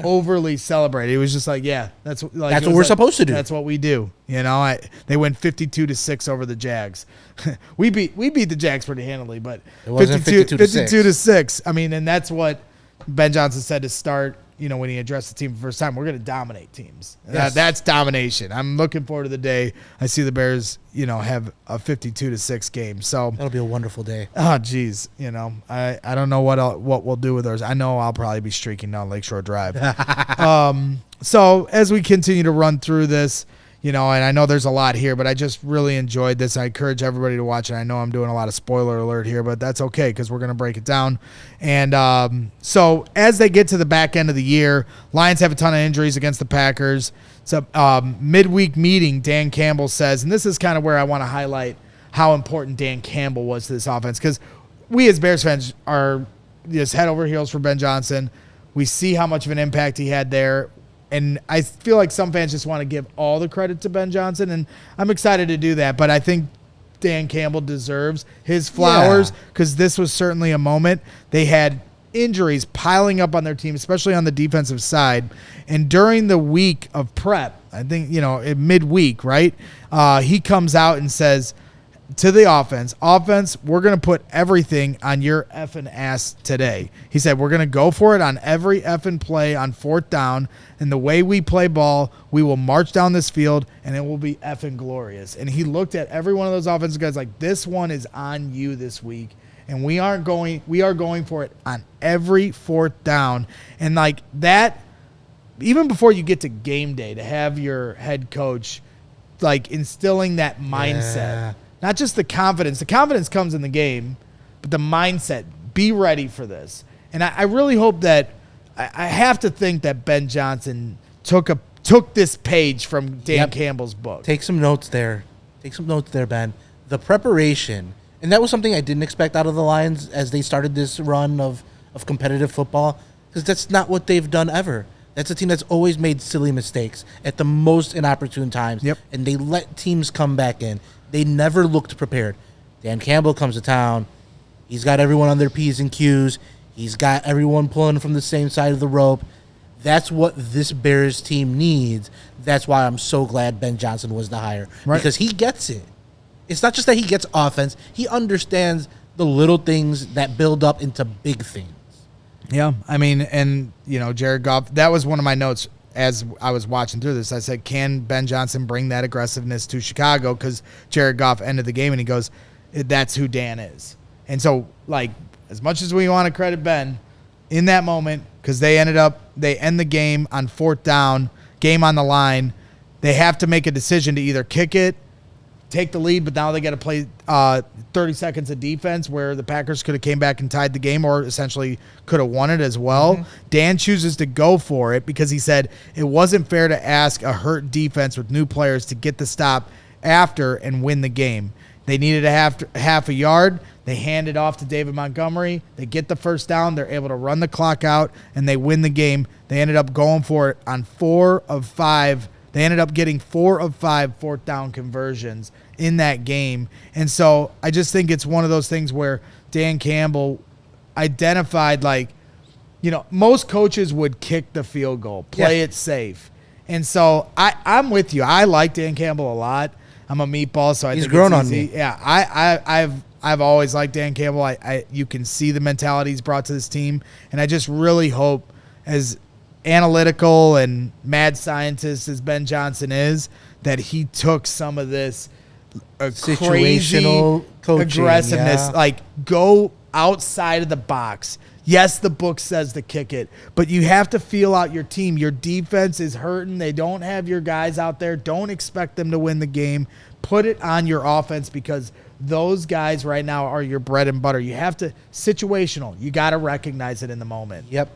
overly celebrate. He was just like, yeah, that's what we're supposed to do. That's what we do. They went 52-6 over the Jags. we beat the Jags pretty handily, but it wasn't 52-6. I mean, and that's what Ben Johnson said to start. When he addressed the team for the first time, we're going to dominate teams. Yes. That's domination. I'm looking forward to the day I see the Bears, have a 52-6 game. So that'll be a wonderful day. Oh, geez. I don't know what we'll do with ours. I know I'll probably be streaking down Lakeshore Drive. So as we continue to run through this, and I know there's a lot here, but I just really enjoyed this. I encourage everybody to watch it. I know I'm doing a lot of spoiler alert here, but that's okay because we're going to break it down. And so as they get to the back end of the year, Lions have a ton of injuries against the Packers. It's a midweek meeting, Dan Campbell says, and this is kind of where I want to highlight how important Dan Campbell was to this offense because we as Bears fans are just head over heels for Ben Johnson. We see how much of an impact he had there. And I feel like some fans just want to give all the credit to Ben Johnson, and I'm excited to do that. But I think Dan Campbell deserves his flowers because this was certainly a moment. They had injuries piling up on their team, especially on the defensive side. And during the week of prep, I think, midweek, right, he comes out and says to the offense, we're going to put everything on your effing ass today. He said, we're going to go for it on every effing play on 4th down. And the way we play ball, we will march down this field, and it will be effing glorious. And he looked at every one of those offensive guys like, this one is on you this week. and we are going for it on every fourth down. And like that, even before you get to game day, to have your head coach like instilling that mindset, not just the confidence. The confidence comes in the game, but the mindset, be ready for this. And I really hope that I have to think that Ben Johnson took this page from Dan Campbell's book. Take some notes there, Ben. The preparation, and that was something I didn't expect out of the Lions as they started this run of competitive football, because that's not what they've done ever. That's a team that's always made silly mistakes at the most inopportune times, and they let teams come back in. They never looked prepared. Dan Campbell comes to town. He's got everyone on their P's and Q's. He's got everyone pulling from the same side of the rope. That's what this Bears team needs. That's why I'm so glad Ben Johnson was the hire, because he gets it. It's not just that he gets offense. He understands the little things that build up into big things. Yeah, I mean, and, Jared Goff, that was one of my notes as I was watching through this. I said, can Ben Johnson bring that aggressiveness to Chicago? Because Jared Goff ended the game, and he goes, that's who Dan is. And so, like, as much as we want to credit Ben, in that moment, because they end the game on fourth down, game on the line, they have to make a decision to either kick it, take the lead, but now they got to play 30 seconds of defense where the Packers could have came back and tied the game or essentially could have won it as well. Mm-hmm. Dan chooses to go for it because he said it wasn't fair to ask a hurt defense with new players to get the stop after and win the game. They needed a half a yard. They hand it off to David Montgomery. They get the first down. They're able to run the clock out, and they win the game. They ended up going for it on 4 of 5. They ended up getting 4 of 5 fourth down conversions in that game. And so I just think it's one of those things where Dan Campbell identified, most coaches would kick the field goal, play it safe. And so I'm with you. I like Dan Campbell a lot. I'm a meatball, so I think grown it's on easy. me. Yeah, I've always liked Dan Campbell. You can see the mentality he's brought to this team, and I just really hope, as analytical and mad scientist as Ben Johnson is, that he took some of this situational coaching, aggressiveness, go outside of the box. Yes, the book says to kick it, but you have to feel out your team. Your defense is hurting. They don't have your guys out there. Don't expect them to win the game. Put it on your offense, because those guys right now are your bread and butter. You have to situational. You got to recognize it in the moment. Yep.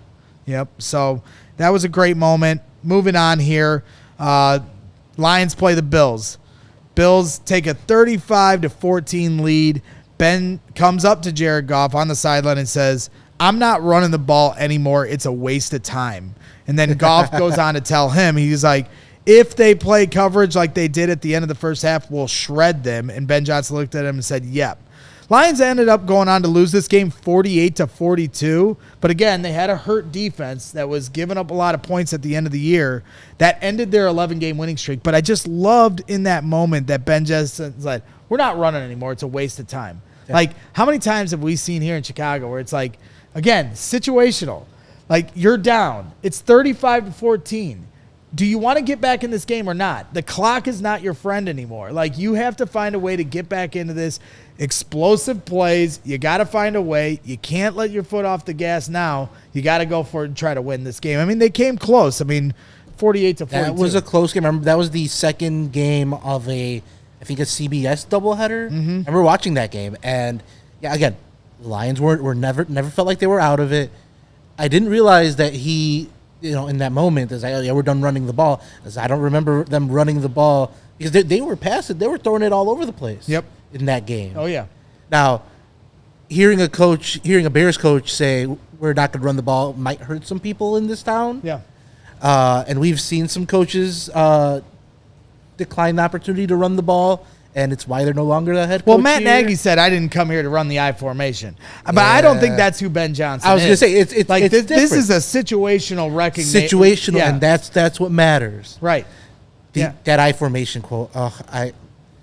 So that was a great moment. Moving on here, Lions play the Bills. Bills take a 35-14 lead. Ben comes up to Jared Goff on the sideline and says, I'm not running the ball anymore. It's a waste of time. And then Goff goes on to tell him, he's like, if they play coverage like they did at the end of the first half, we'll shred them. And Ben Johnson looked at him and said, yep. Lions ended up going on to lose this game 48-42. But again, they had a hurt defense that was giving up a lot of points at the end of the year. That ended their 11-game winning streak. But I just loved in that moment that Ben Johnson said, we're not running anymore. It's a waste of time. Yeah. Like, how many times have we seen here in Chicago where it's like, again, situational. Like, you're down. It's 35-14. Do you want to get back in this game or not? The clock is not your friend anymore. Like, you have to find a way to get back into this. Explosive plays. You got to find a way. You can't let your foot off the gas now. You got to go for it and try to win this game. I mean, they came close. 48-42. That was a close game. Remember, that was the second game of a CBS doubleheader. Mm-hmm. I remember watching that game. And, yeah, again, the Lions were never felt like they were out of it. I didn't realize that he, in that moment, we're done running the ball. As I don't remember them running the ball because they were passing. They were throwing it all over the place. Yep. In that game. Oh yeah. Now, hearing a Bears coach say we're not going to run the ball might hurt some people in this town. Yeah. And we've seen some coaches decline the opportunity to run the ball. And it's why they're no longer the head coach. Well, Matt Nagy said, I didn't come here to run the I formation. But I don't think that's who Ben Johnson is. I was going to say, it's like this is a situational recognition. Situational, and that's what matters. Right. That I formation quote,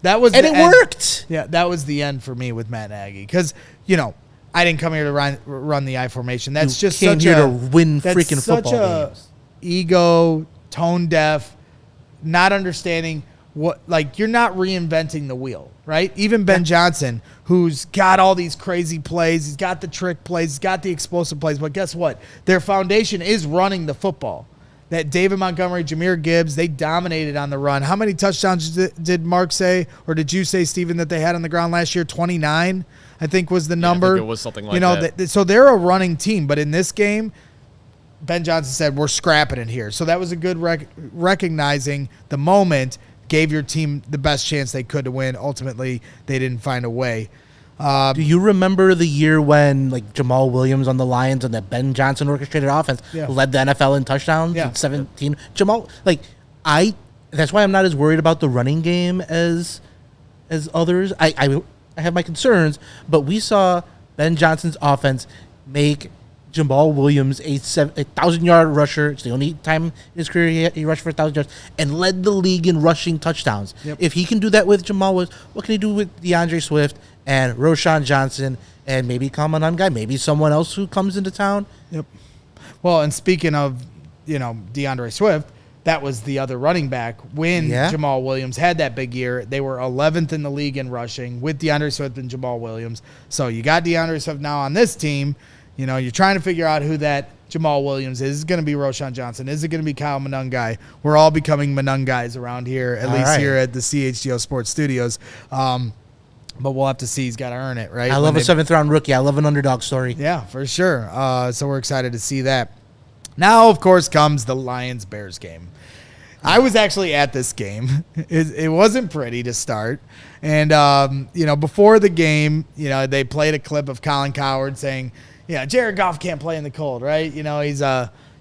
that was and it worked. Yeah, that was the end for me with Matt Nagy. Because, I didn't come here to run the I formation. That's just came such here to win freaking football games. Ego, tone deaf, not understanding you're not reinventing the wheel, right? Even Ben Johnson, who's got all these crazy plays, he's got the trick plays, he's got the explosive plays, but guess what? Their foundation is running the football. That David Montgomery, Jahmyr Gibbs, they dominated on the run. How many touchdowns did Mark say, or did you say, Steven, that they had on the ground last year? 29, I think was the number. I think it was something like that. So they're a running team, but in this game, Ben Johnson said, we're scrapping it here. So that was a good recognizing the moment, gave your team the best chance they could to win. Ultimately, they didn't find a way. Do you remember the year when Jamal Williams on the Lions and that Ben Johnson orchestrated offense led the NFL in touchdowns in 17? Jamal, that's why I'm not as worried about the running game as others. I have my concerns, but we saw Ben Johnson's offense make Jamal Williams a 1,000-yard rusher. It's the only time in his career he rushed for 1,000 yards and led the league in rushing touchdowns. Yep. If he can do that with Jamal Williams, what can he do with DeAndre Swift and Roschon Johnson and maybe Kamanan guy, maybe someone else who comes into town? Yep. Well, and speaking of, DeAndre Swift, that was the other running back when Jamal Williams had that big year. They were 11th in the league in rushing with DeAndre Swift and Jamal Williams. So you got DeAndre Swift now on this team. You're trying to figure out who that Jamal Williams is. Is it going to be Roschon Johnson? Is it going to be Kyle Monangai? We're all becoming Monanguys around here, at least here at the CHGO Sports Studios. But we'll have to see. He's got to earn it, right? I love a 7th-round rookie. I love an underdog story. Yeah, for sure. So we're excited to see that. Now, of course, comes the Lions-Bears game. I was actually at this game. It wasn't pretty to start. And, before the game, they played a clip of Colin Cowherd saying, Jared Goff can't play in the cold, right? He's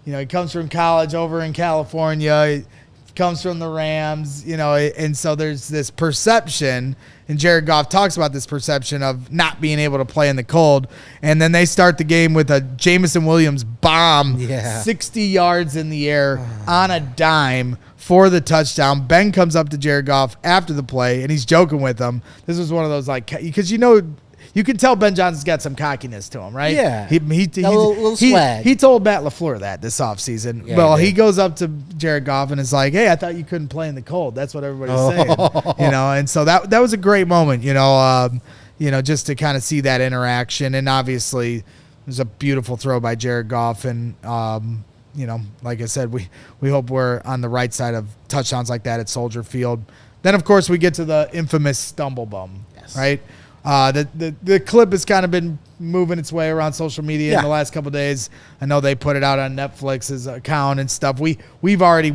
he comes from college over in California. He comes from the Rams, and so there's this perception, and Jared Goff talks about this perception of not being able to play in the cold. And then they start the game with a Jameson Williams bomb, 60 yards in the air on a dime for the touchdown. Ben comes up to Jared Goff after the play, and he's joking with him. This was one of those, because you can tell Ben Johnson's got some cockiness to him, right? Yeah. He little swag. He told Matt LaFleur that this offseason. Yeah, he goes up to Jared Goff and is like, hey, I thought you couldn't play in the cold. That's what everybody's saying. And so that was a great moment, just to kind of see that interaction. And obviously, it was a beautiful throw by Jared Goff. And, like I said, we hope we're on the right side of touchdowns like that at Soldier Field. Then, of course, we get to the infamous stumble bum, right? The clip has kind of been moving its way around social media in the last couple of days. I know they put it out on Netflix's account and stuff. We've already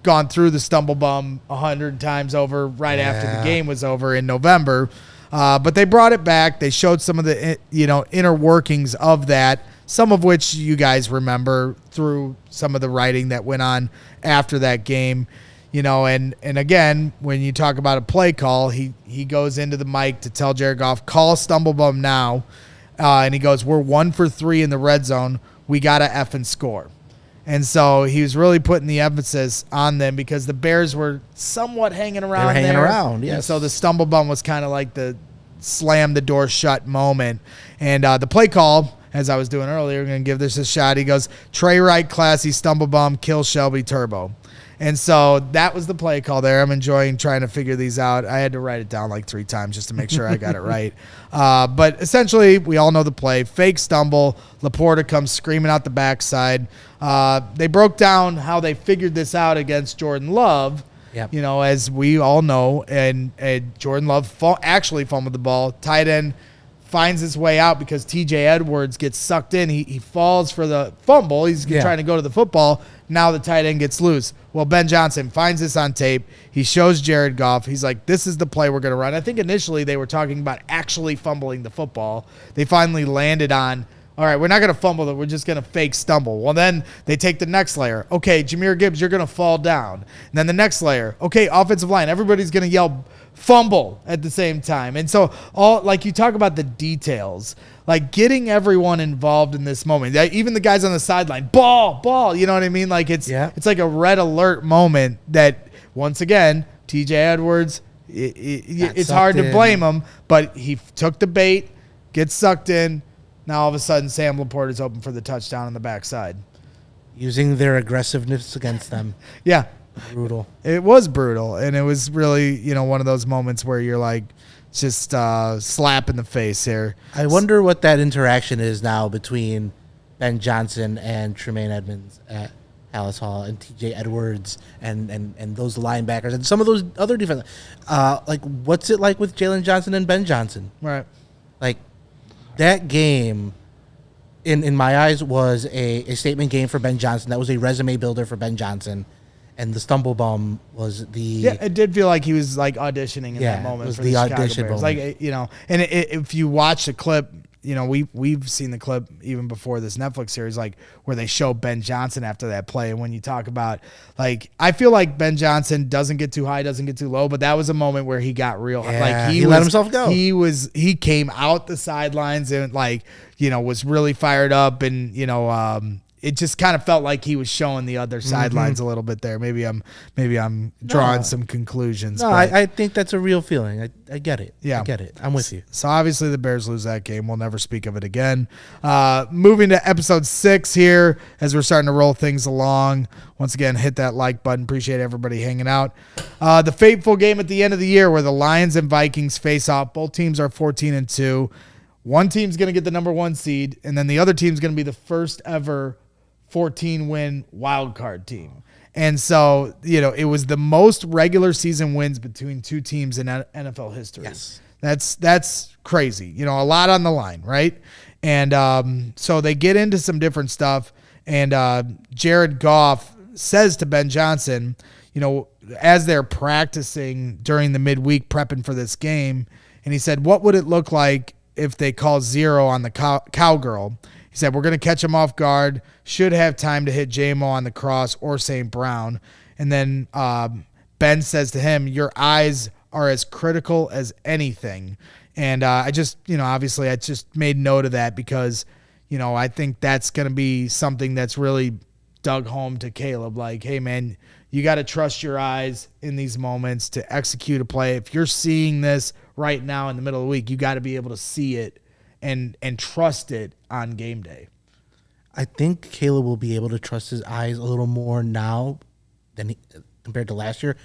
gone through the stumble bum 100 times over right after the game was over in November. But they brought it back. They showed some of the inner workings of that, some of which you guys remember through some of the writing that went on after that game. And again, when you talk about a play call, he goes into the mic to tell Jared Goff, call stumble bum now. And he goes, we're 1 for 3 in the red zone. We got to effing score. And so he was really putting the emphasis on them because the Bears were somewhat hanging around. They were hanging around, yes. And so the stumble bum was kind of like the slam the door shut moment. And the play call, as I was doing earlier, we're going to give this a shot. He goes, Trey Wright, classy, stumble bum, kill Shelby Turbo. And so that was the play call there. I'm enjoying trying to figure these out. I had to write it down like 3 times just to make sure I got it right. But essentially, we all know the play. Fake stumble. Laporta comes screaming out the backside. They broke down how they figured this out against Jordan Love. Yep. As we all know. And Jordan Love actually fumbled the ball. Tight end finds his way out because TJ Edwards gets sucked in. He falls for the fumble. He's trying to go to the football. Now the tight end gets loose. Well, Ben Johnson finds this on tape. He shows Jared Goff. He's like, this is the play we're going to run. I think initially they were talking about actually fumbling the football. They finally landed on, all right, we're not going to fumble it. We're just going to fake stumble. Well, then they take the next layer. Okay, Jahmyr Gibbs, you're going to fall down. And then the next layer. Okay, offensive line. Everybody's going to yell fumble at the same time. And so you talk about the details, like getting everyone involved in this moment. Even the guys on the sideline, ball, you know what I mean? Like it's like a red alert moment that, once again, TJ Edwards, it's hard to blame him, but he took the bait, gets sucked in. Now all of a sudden Sam Laporta is open for the touchdown on the backside. Using their aggressiveness against them. Yeah. Brutal. It was brutal, and it was really, one of those moments where you're like, just slap in the face here. I wonder what that interaction is now between Ben Johnson and Tremaine Edmonds at Hallis Hall and TJ Edwards and those linebackers and some of those other defense. Like, what's it like with Jalen Johnson and Ben Johnson? Right. Like, that game, in my eyes, was a statement game for Ben Johnson. That was a resume builder for Ben Johnson. And the stumble bum was the... Yeah, it did feel like he was, like, auditioning in that moment. It was for the Chicago audition Bears. moment. Like, and if you watch the clip, we've seen the clip even before this Netflix series, like, where they show Ben Johnson after that play. And when you talk about, like, I feel like Ben Johnson doesn't get too high, doesn't get too low, but that was a moment where he got real. Yeah, like, he let himself go. He came out the sidelines and, like, was really fired up and, it just kind of felt like he was showing the other sidelines a little bit there. Maybe I'm drawing some conclusions. No, I think that's a real feeling. I get it. Yeah. I get it. I'm with you. So obviously the Bears lose that game. We'll never speak of it again. Moving to episode 6 here as we're starting to roll things along. Once again, hit that like button. Appreciate everybody hanging out. The fateful game at the end of the year where the Lions and Vikings face off. Both teams are 14-2. One team's going to get the number 1 seed, and then the other team's going to be the first ever 14-win wild card team. And so, it was the most regular season wins between two teams in NFL history. Yes. That's crazy. A lot on the line, right? And so they get into some different stuff, and Jared Goff says to Ben Johnson, as they're practicing during the midweek prepping for this game, and he said, what would it look like if they call zero on the cowgirl? He said, we're going to catch him off guard, should have time to hit J-Mo on the cross or St. Brown. And then Ben says to him, your eyes are as critical as anything. And I just, obviously I just made note of that because, I think that's going to be something that's really dug home to Caleb. Like, hey, man, you got to trust your eyes in these moments to execute a play. If you're seeing this right now in the middle of the week, you got to be able to see it and trust it on game day. I think Caleb will be able to trust his eyes a little more now than compared to last year.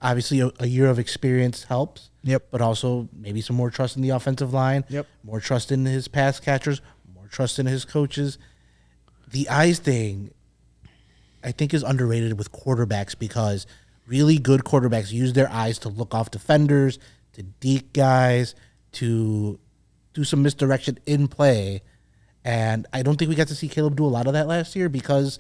Obviously, a year of experience helps. Yep. But also maybe some more trust in the offensive line. Yep. More trust in his pass catchers. More trust in his coaches. The eyes thing, I think, is underrated with quarterbacks because really good quarterbacks use their eyes to look off defenders, to deke guys, to do some misdirection in play. And I don't think we got to see Caleb do a lot of that last year because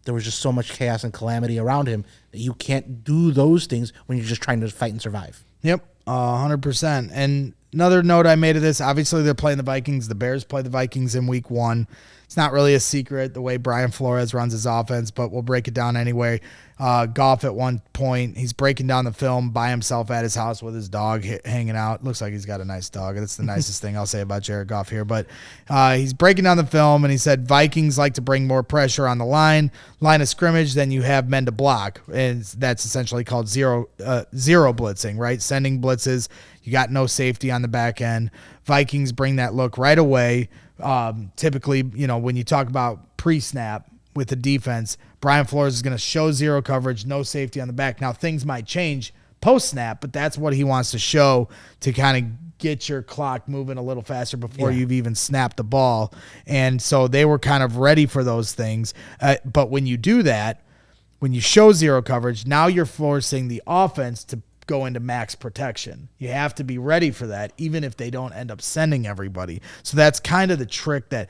there was just so much chaos and calamity around him that you can't do those things when you're just trying to fight and survive. Yep, 100%. And another note I made of this, obviously they're playing the Vikings. The Bears play the Vikings in week 1. It's not really a secret the way Brian Flores runs his offense, but we'll break it down anyway. Goff at one point, he's breaking down the film by himself at his house with his dog hanging out. Looks like he's got a nice dog. That's the nicest thing I'll say about Jared Goff here. But he's breaking down the film, and he said Vikings like to bring more pressure on the line of scrimmage than you have men to block. And that's essentially called zero blitzing, right? Sending blitzes. You got no safety on the back end. Vikings bring that look right away. Typically, when you talk about pre-snap with the defense, Brian Flores is going to show zero coverage, no safety on the back. Now, things might change post-snap, but that's what he wants to show to kind of get your clock moving a little faster before you've even snapped the ball. And so they were kind of ready for those things. But when you do that, when you show zero coverage, now you're forcing the offense to go into max protection. You have to be ready for that, even if they don't end up sending everybody. So that's kind of the trick that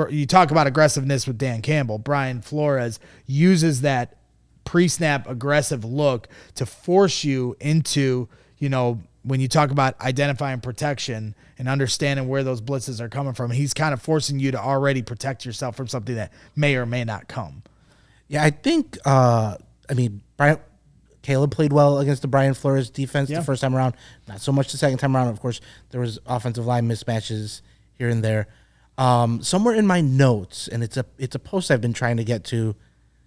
you talk about aggressiveness with Dan Campbell. Brian Flores uses that pre-snap aggressive look to force you into, when you talk about identifying protection and understanding where those blitzes are coming from, he's kind of forcing you to already protect yourself from something that may or may not come. Yeah, I think, Caleb played well against the Brian Flores defense the first time around. Not so much the second time around. Of course, there was offensive line mismatches here and there. Somewhere in my notes, and it's a post I've been trying to get to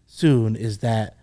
soon, is that,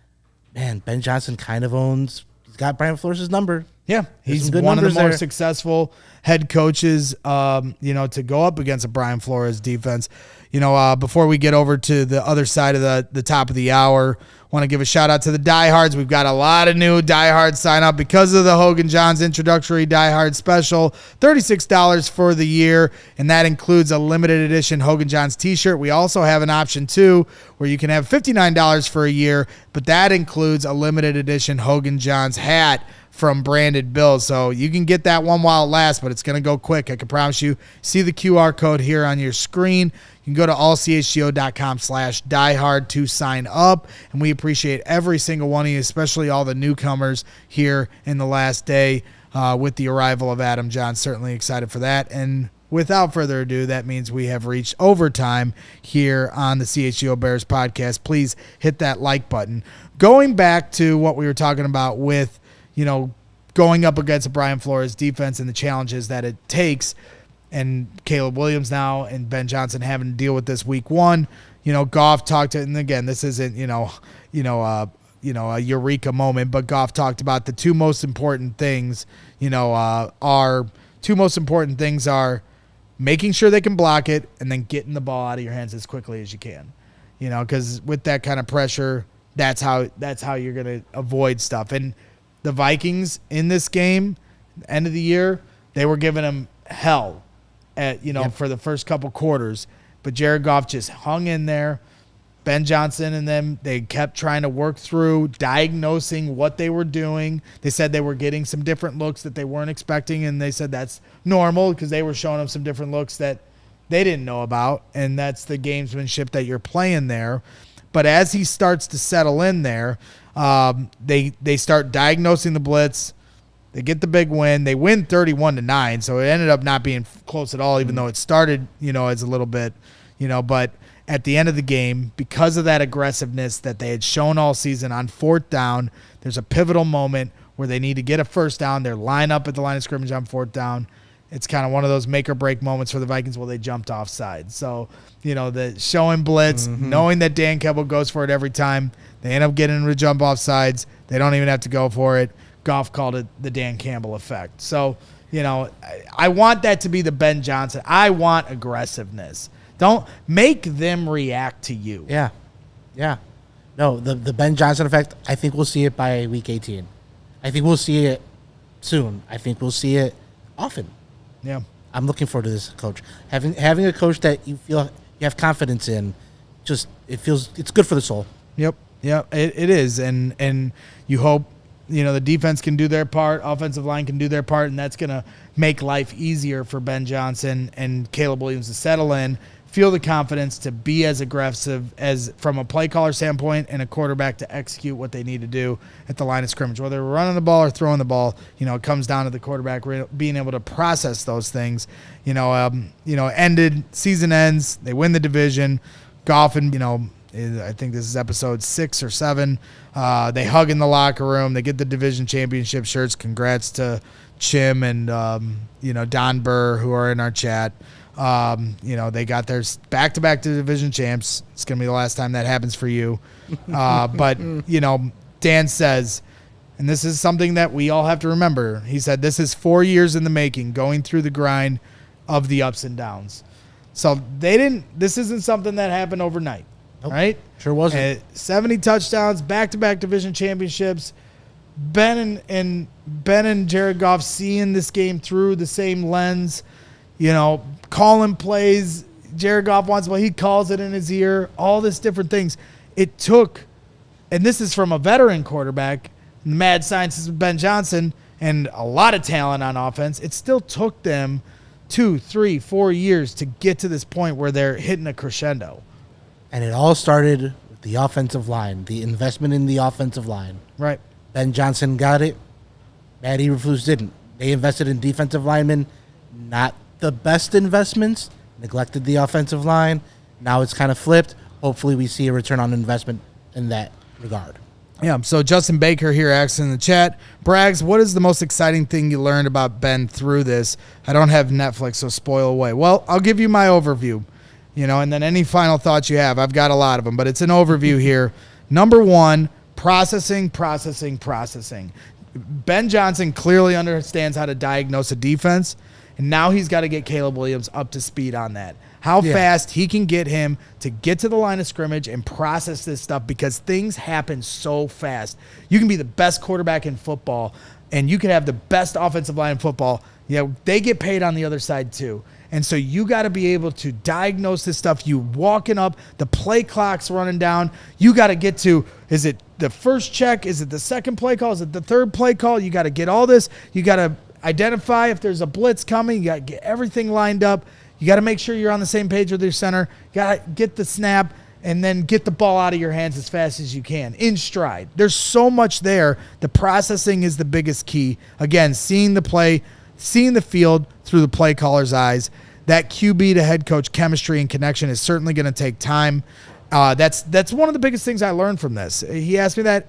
man, Ben Johnson kind of he's got Brian Flores' number. Yeah, he's one of the more successful head coaches, to go up against a Brian Flores defense. Before we get over to the other side of the top of the hour, Want to give a shout out to the diehards. We've got a lot of new diehards sign up because of the Hogan Johns introductory diehard special. $36 for the year, and that includes a limited edition Hogan Johns t-shirt. We also have an option too where you can have $59 for a year, but that includes a limited edition Hogan Johns hat from Branded Bills. So you can get that one while it lasts, but it's going to go quick. I can promise you. See the QR code here on your screen. You can go to allchgo.com/diehard to sign up, and we appreciate every single one of you, especially all the newcomers here in the last day with the arrival of Adam Johns. Certainly excited for that. And without further ado, that means we have reached overtime here on the CHGO Bears podcast. Please hit that like button. Going back to what we were talking about with, going up against a Brian Flores defense and the challenges that it takes, and Caleb Williams now and Ben Johnson having to deal with this week one. Goff talked to, and again, this isn't, a eureka moment, but Goff talked about the two most important things, are making sure they can block it and then getting the ball out of your hands as quickly as you can, because with that kind of pressure, that's how you're going to avoid stuff. And the Vikings in this game, end of the year, they were giving them hell for the first couple quarters, but Jared Goff just hung in there. Ben Johnson and them, they kept trying to work through diagnosing what they were doing. They said they were getting some different looks that they weren't expecting, and they said that's normal because they were showing them some different looks that they didn't know about, and that's the gamesmanship that you're playing there. But as he starts to settle in there, they start diagnosing the blitz. They get the big win. They win 31-9, so it ended up not being close at all, even though it started, as a little bit, but at the end of the game, because of that aggressiveness that they had shown all season on fourth down, there's a pivotal moment where they need to get a first down. They're lined up at the line of scrimmage on fourth down. It's kind of one of those make or break moments for the Vikings where they jumped offside. So, the showing blitz, knowing that Dan Campbell goes for it every time, they end up getting to jump offsides. They don't even have to go for it. Goff called it the Dan Campbell effect. So, I want that to be the Ben Johnson. I want aggressiveness. Don't make them react to you. Yeah. No, the Ben Johnson effect, I think we'll see it by week 18. I think we'll see it soon. I think we'll see it often. Yeah. I'm looking forward to this coach. Having a coach that you feel you have confidence in, it's good for the soul. Yep. Yeah, it is. And you hope the defense can do their part, offensive line can do their part, and that's going to make life easier for Ben Johnson and Caleb Williams to settle in, feel the confidence to be as aggressive as from a play caller standpoint and a quarterback to execute what they need to do at the line of scrimmage. Whether we're running the ball or throwing the ball, it comes down to the quarterback being able to process those things. Season ends, they win the division. Goff and, I think this is episode 6 or 7. They hug in the locker room. They get the division championship shirts. Congrats to Chim and, Don Burr, who are in our chat. They got their back-to-back division champs. It's going to be the last time that happens for you. But Dan says, and this is something that we all have to remember. He said, this is 4 years in the making, going through the grind of the ups and downs. So this isn't something that happened overnight. Nope. Right? Sure wasn't. 70 touchdowns, back-to-back division championships. Ben and Jared Goff seeing this game through the same lens, calling plays. Jared Goff wants, he calls it in his ear, all this different things. It took, and this is from a veteran quarterback, the mad scientist of Ben Johnson, and a lot of talent on offense. It still took them 2, 3, 4 years to get to this point where they're hitting a crescendo. And it all started with the offensive line, the investment in the offensive line. Right. Ben Johnson got it. Matt Eberflus didn't. They invested in defensive linemen, not the best investments, neglected the offensive line. Now it's kind of flipped. Hopefully we see a return on investment in that regard. Yeah, so Justin Baker here asks in the chat, Braggs, what is the most exciting thing you learned about Ben through this? I don't have Netflix, so spoil away. Well, I'll give you my overview. And then any final thoughts you have. I've got a lot of them, but it's an overview here. Number 1, processing. Ben Johnson clearly understands how to diagnose a defense, And now he's got to get Caleb Williams up to speed on that. How fast he can get him to get to the line of scrimmage and process this stuff, because things happen so fast. You can be the best quarterback in football, and you can have the best offensive line in football. They get paid on the other side too. And so you got to be able to diagnose this stuff. You walking up, the play clock's running down. You got to get to, is it the first check? Is it the second play call? Is it the third play call? You got to get all this. You got to identify if there's a blitz coming. You got to get everything lined up. You got to make sure you're on the same page with your center. You got to get the snap and then get the ball out of your hands as fast as you can in stride. There's so much there. The processing is the biggest key. Again, seeing the play, seeing the field through the play caller's eyes. That QB to head coach chemistry and connection is certainly going to take time. That's one of the biggest things I learned from this. He asked me that.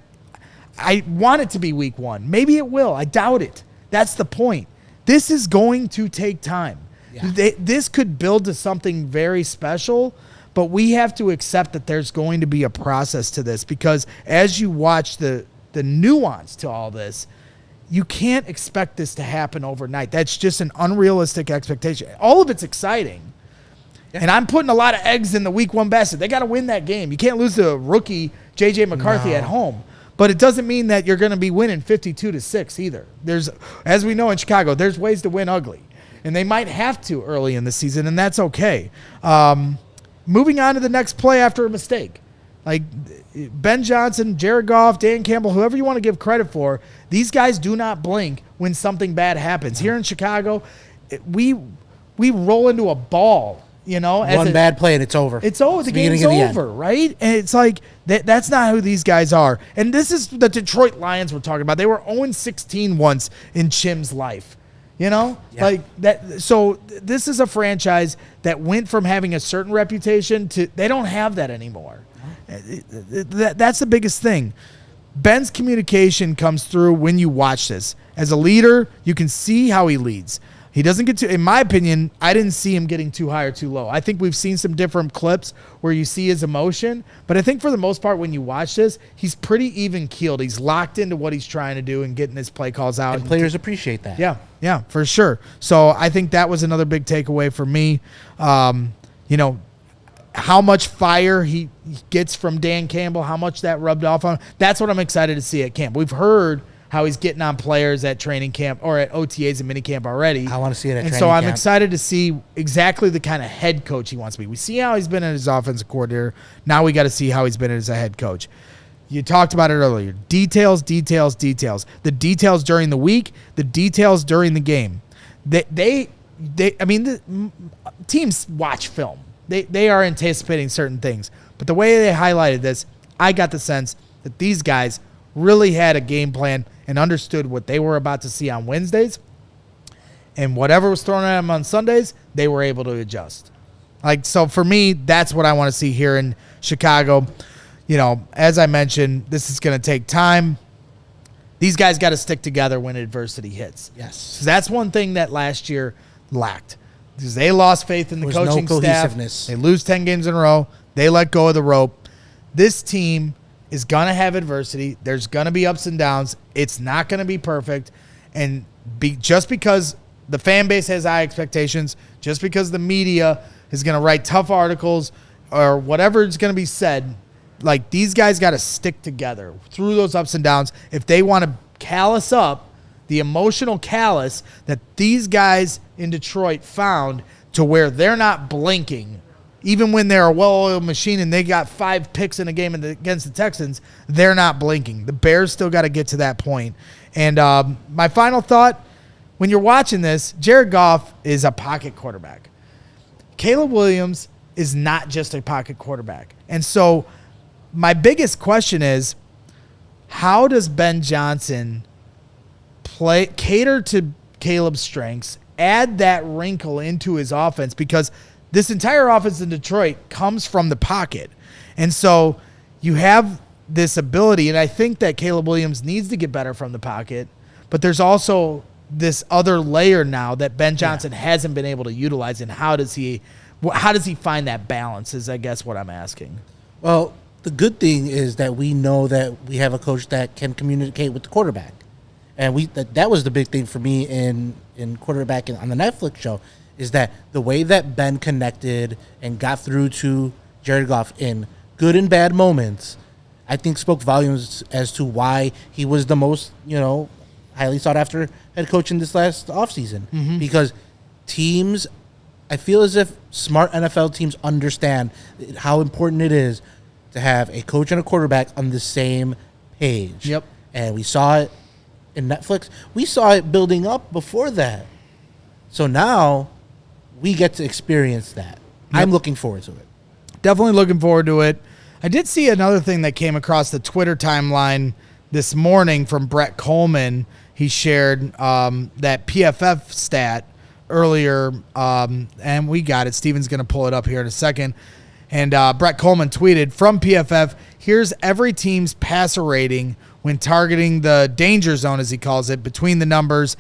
I want it to be week 1. Maybe it will. I doubt it. That's the point. This is going to take time. Yeah. This could build to something very special, but we have to accept that there's going to be a process to this, because as you watch the nuance to all this, you can't expect this to happen overnight. That's just an unrealistic expectation. All of it's exciting. Yeah. And I'm putting a lot of eggs in the week 1 basket. They got to win that game. You can't lose to rookie J.J. McCarthy at home. But it doesn't mean that you're going to be winning 52-6 either. There's, as we know in Chicago, there's ways to win ugly. And they might have to early in the season, and that's okay. Moving on to the next play after a mistake. Like Ben Johnson, Jared Goff, Dan Campbell, whoever you want to give credit for, these guys do not blink when something bad happens. Here in Chicago, we roll into a ball, One bad play and it's over. It's over. The game's over, right? And it's like that's not who these guys are. And this is the Detroit Lions we're talking about. They were 0-16 once in Chim's life. Like that. So this is a franchise that went from having a certain reputation to they don't have that anymore. That's the biggest thing. Ben's communication comes through when you watch this. As a leader, you can see how he leads. He doesn't get in my opinion, I didn't see him getting too high or too low. I think we've seen some different clips where you see his emotion, but I think for the most part when you watch this, he's pretty even keeled. He's locked into what he's trying to do and getting his play calls out. And players appreciate that. Yeah, for sure. So I think that was another big takeaway for me. How much fire he gets from Dan Campbell, how much that rubbed off on him. That's what I'm excited to see at camp. We've heard how he's getting on players at training camp or at OTAs and minicamp already. I want to see it at training camp. And so I'm excited to see exactly the kind of head coach he wants to be. We see how he's been as offensive coordinator. Now we got to see how he's been as a head coach. You talked about it earlier. Details. The details during the week, the details during the game. The teams watch film. They are anticipating certain things. But the way they highlighted this, I got the sense that these guys really had a game plan and understood what they were about to see on Wednesdays. And whatever was thrown at them on Sundays, they were able to adjust. So for me, that's what I want to see here in Chicago. As I mentioned, this is going to take time. These guys got to stick together when adversity hits. Yes. So that's one thing that last year lacked. Because they lost faith in the coaching staff. They lose 10 games in a row. They let go of the rope. This team is going to have adversity. There's going to be ups and downs. It's not going to be perfect. And just because the fan base has high expectations, just because the media is going to write tough articles or whatever is going to be said, these guys got to stick together through those ups and downs if they want to callus up the emotional callus that these guys in Detroit found to where they're not blinking. Even when they're a well-oiled machine and they got 5 picks in a game against the Texans, they're not blinking. The Bears still got to get to that point. And my final thought, when you're watching this, Jared Goff is a pocket quarterback. Caleb Williams is not just a pocket quarterback. And so my biggest question is, how does Ben Johnson cater to Caleb's strengths, add that wrinkle into his offense? Because this entire offense in Detroit comes from the pocket. And so you have this ability, and I think that Caleb Williams needs to get better from the pocket, but there's also this other layer now that Ben Johnson hasn't been able to utilize. And how does he find that balance is, I guess, what I'm asking. Well, the good thing is that we know that we have a coach that can communicate with the quarterback. And that was the big thing for me in quarterback on the Netflix show, is that the way that Ben connected and got through to Jared Goff in good and bad moments, I think spoke volumes as to why he was the most, highly sought after head coach in this last offseason. Mm-hmm. Because teams, I feel as if smart NFL teams understand how important it is to have a coach and a quarterback on the same page. Yep. And we saw it in Netflix. We saw it building up before that. So now we get to experience that. Yep. I'm looking forward to it. Definitely looking forward to it. I did see another thing that came across the Twitter timeline this morning from Brett Coleman. He shared that PFF stat earlier, and we got it. Steven's going to pull it up here in a second. And Brett Coleman tweeted, from PFF, here's every team's passer rating when targeting the danger zone, as he calls it, between the numbers,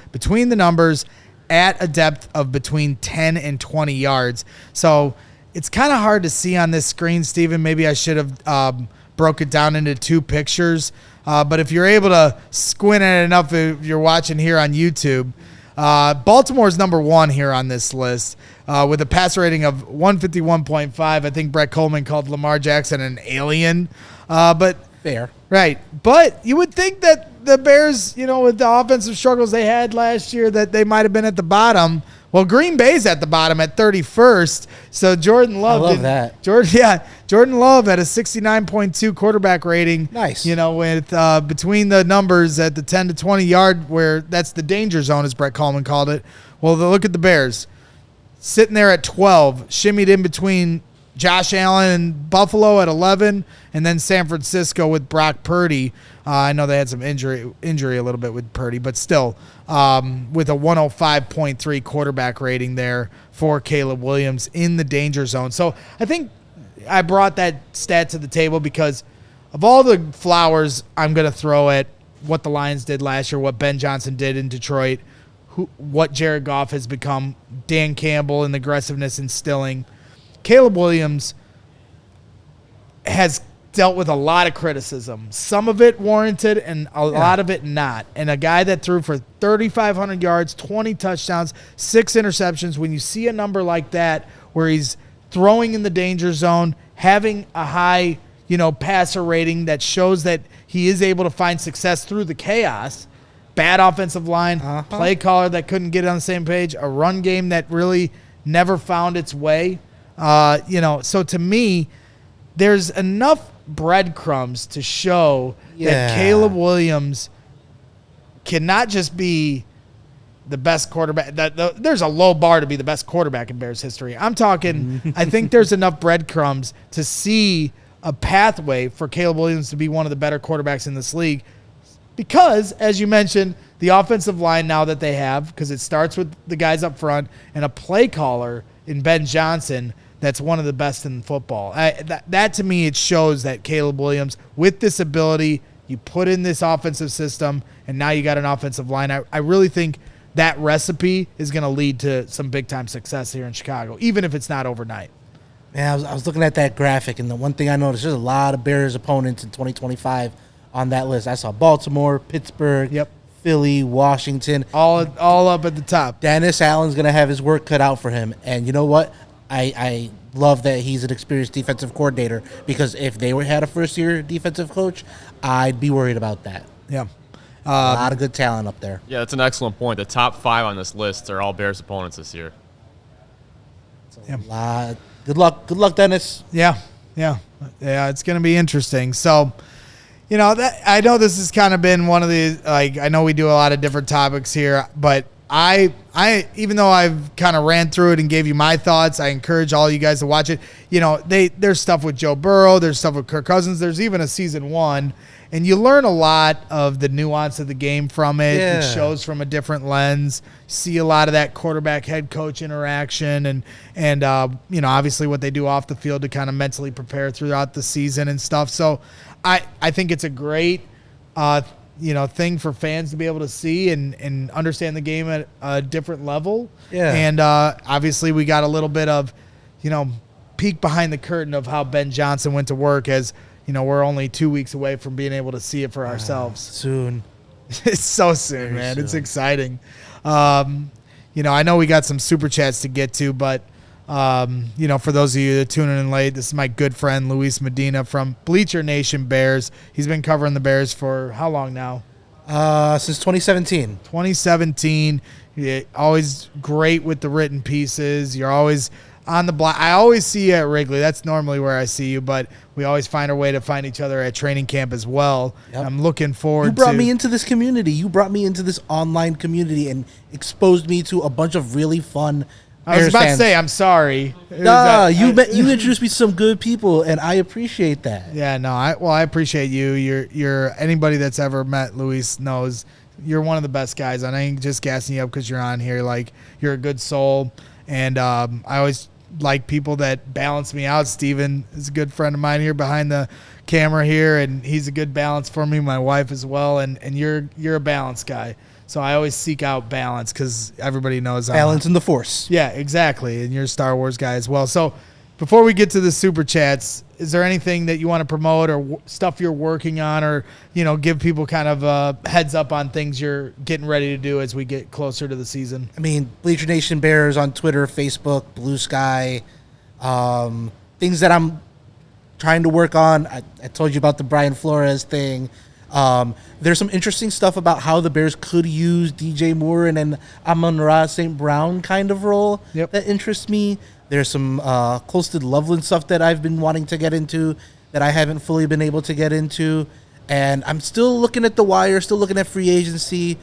at a depth of between 10 and 20 yards. So it's kind of hard to see on this screen, Steven. Maybe I should have broke it down into two pictures. But if you're able to squint at it enough, if you're watching here on YouTube, Baltimore's number one here on this list with a passer rating of 151.5. I think Brett Coleman called Lamar Jackson an alien. But fair. Right. But you would think that the Bears, with the offensive struggles they had last year, that they might have been at the bottom. Well, Green Bay's at the bottom at 31st. So Jordan Love. I love that. Jordan Love had a 69.2 quarterback rating. Nice. With between the numbers at the 10 to 20 yard, where that's the danger zone, as Brett Coleman called it. Well, look at the Bears. Sitting there at 12, shimmied in between Josh Allen and Buffalo at 11, and then San Francisco with Brock Purdy. I know they had some injury a little bit with Purdy, but still with a 105.3 quarterback rating there for Caleb Williams in the danger zone. So I think I brought that stat to the table because of all the flowers I'm going to throw at what the Lions did last year, what Ben Johnson did in Detroit, what Jared Goff has become, Dan Campbell and the aggressiveness instilling. Caleb Williams has dealt with a lot of criticism, some of it warranted and a lot of it not. And a guy that threw for 3,500 yards, 20 touchdowns, 6 interceptions, when you see a number like that where he's throwing in the danger zone, having a high, passer rating that shows that he is able to find success through the chaos, bad offensive line, play caller that couldn't get on the same page, a run game that really never found its way. So to me, there's enough breadcrumbs to show that Caleb Williams cannot just be the best quarterback. There's a low bar to be the best quarterback in Bears history. I'm talking, I think there's enough breadcrumbs to see a pathway for Caleb Williams to be one of the better quarterbacks in this league. Because, as you mentioned, the offensive line now that they have, because it starts with the guys up front, and a play caller in Ben Johnson that's one of the best in football. That to me, it shows that Caleb Williams, with this ability, you put in this offensive system, and now you got an offensive line. I really think that recipe is going to lead to some big-time success here in Chicago, even if it's not overnight. Yeah, I was looking at that graphic, and the one thing I noticed, there's a lot of Bears opponents in 2025 on that list. I saw Baltimore, Pittsburgh, Philly, Washington. All up at the top. Dennis Allen's going to have his work cut out for him. And you know what? I love that he's an experienced defensive coordinator, because if they had a first-year defensive coach, I'd be worried about that. Yeah. A lot of good talent up there. Yeah, that's an excellent point. The top 5 on this list are all Bears opponents this year. Lot. Good luck, Dennis. Yeah. It's going to be interesting. So, I know this has kind of been one of the, I know we do a lot of different topics here, but I even though I've kind of ran through it and gave you my thoughts, I encourage all you guys to watch it. There's stuff with Joe Burrow, there's stuff with Kirk Cousins, there's even a season 1, and you learn a lot of the nuance of the game from it. Yeah. It shows from a different lens. See a lot of that quarterback head coach interaction and obviously what they do off the field to kind of mentally prepare throughout the season and stuff. So I think it's a great thing for fans to be able to see and understand the game at a different level. Yeah. And obviously we got a little bit of, peek behind the curtain of how Ben Johnson went to work, as, we're only 2 weeks away from being able to see it for ourselves. Soon. It's so soon, man. It's exciting. I know we got some super chats to get to, but, for those of you that are tuning in late, this is my good friend, Luis Medina from Bleacher Nation Bears. He's been covering the Bears for how long now? Since 2017. 2017. Always great with the written pieces. You're always on the block. I always see you at Wrigley. That's normally where I see you, but we always find our way to find each other at training camp as well. Yep. I'm looking forward to... You brought me into this community. You brought me into this online community and exposed me to a bunch of really fun I was about to say, I'm sorry. You introduced me to some good people, and I appreciate that. Yeah, no, I appreciate you. You're anybody that's ever met Luis knows you're one of the best guys. And I ain't just gassing you up because you're on here. Like, you're a good soul, and I always like people that balance me out. Steven is a good friend of mine here behind the camera here, and he's a good balance for me. My wife as well, and you're a balance guy. So I always seek out balance because everybody knows balance in the Force. Yeah, exactly. And you're a Star Wars guy as well. So before we get to the super chats, is there anything that you want to promote or stuff you're working on, or give people kind of a heads up on things you're getting ready to do as we get closer to the season? I mean, Bleacher Nation Bears on Twitter, Facebook, Blue Sky, things that I'm trying to work on. I told you about the Brian Flores thing. There's some interesting stuff about how the Bears could use DJ Moore and an Amon-Ra St. Brown kind of role that interests me. There's some Colston Loveland stuff that I've been wanting to get into that I haven't fully been able to get into. And I'm still looking at the wire, still looking at free agency.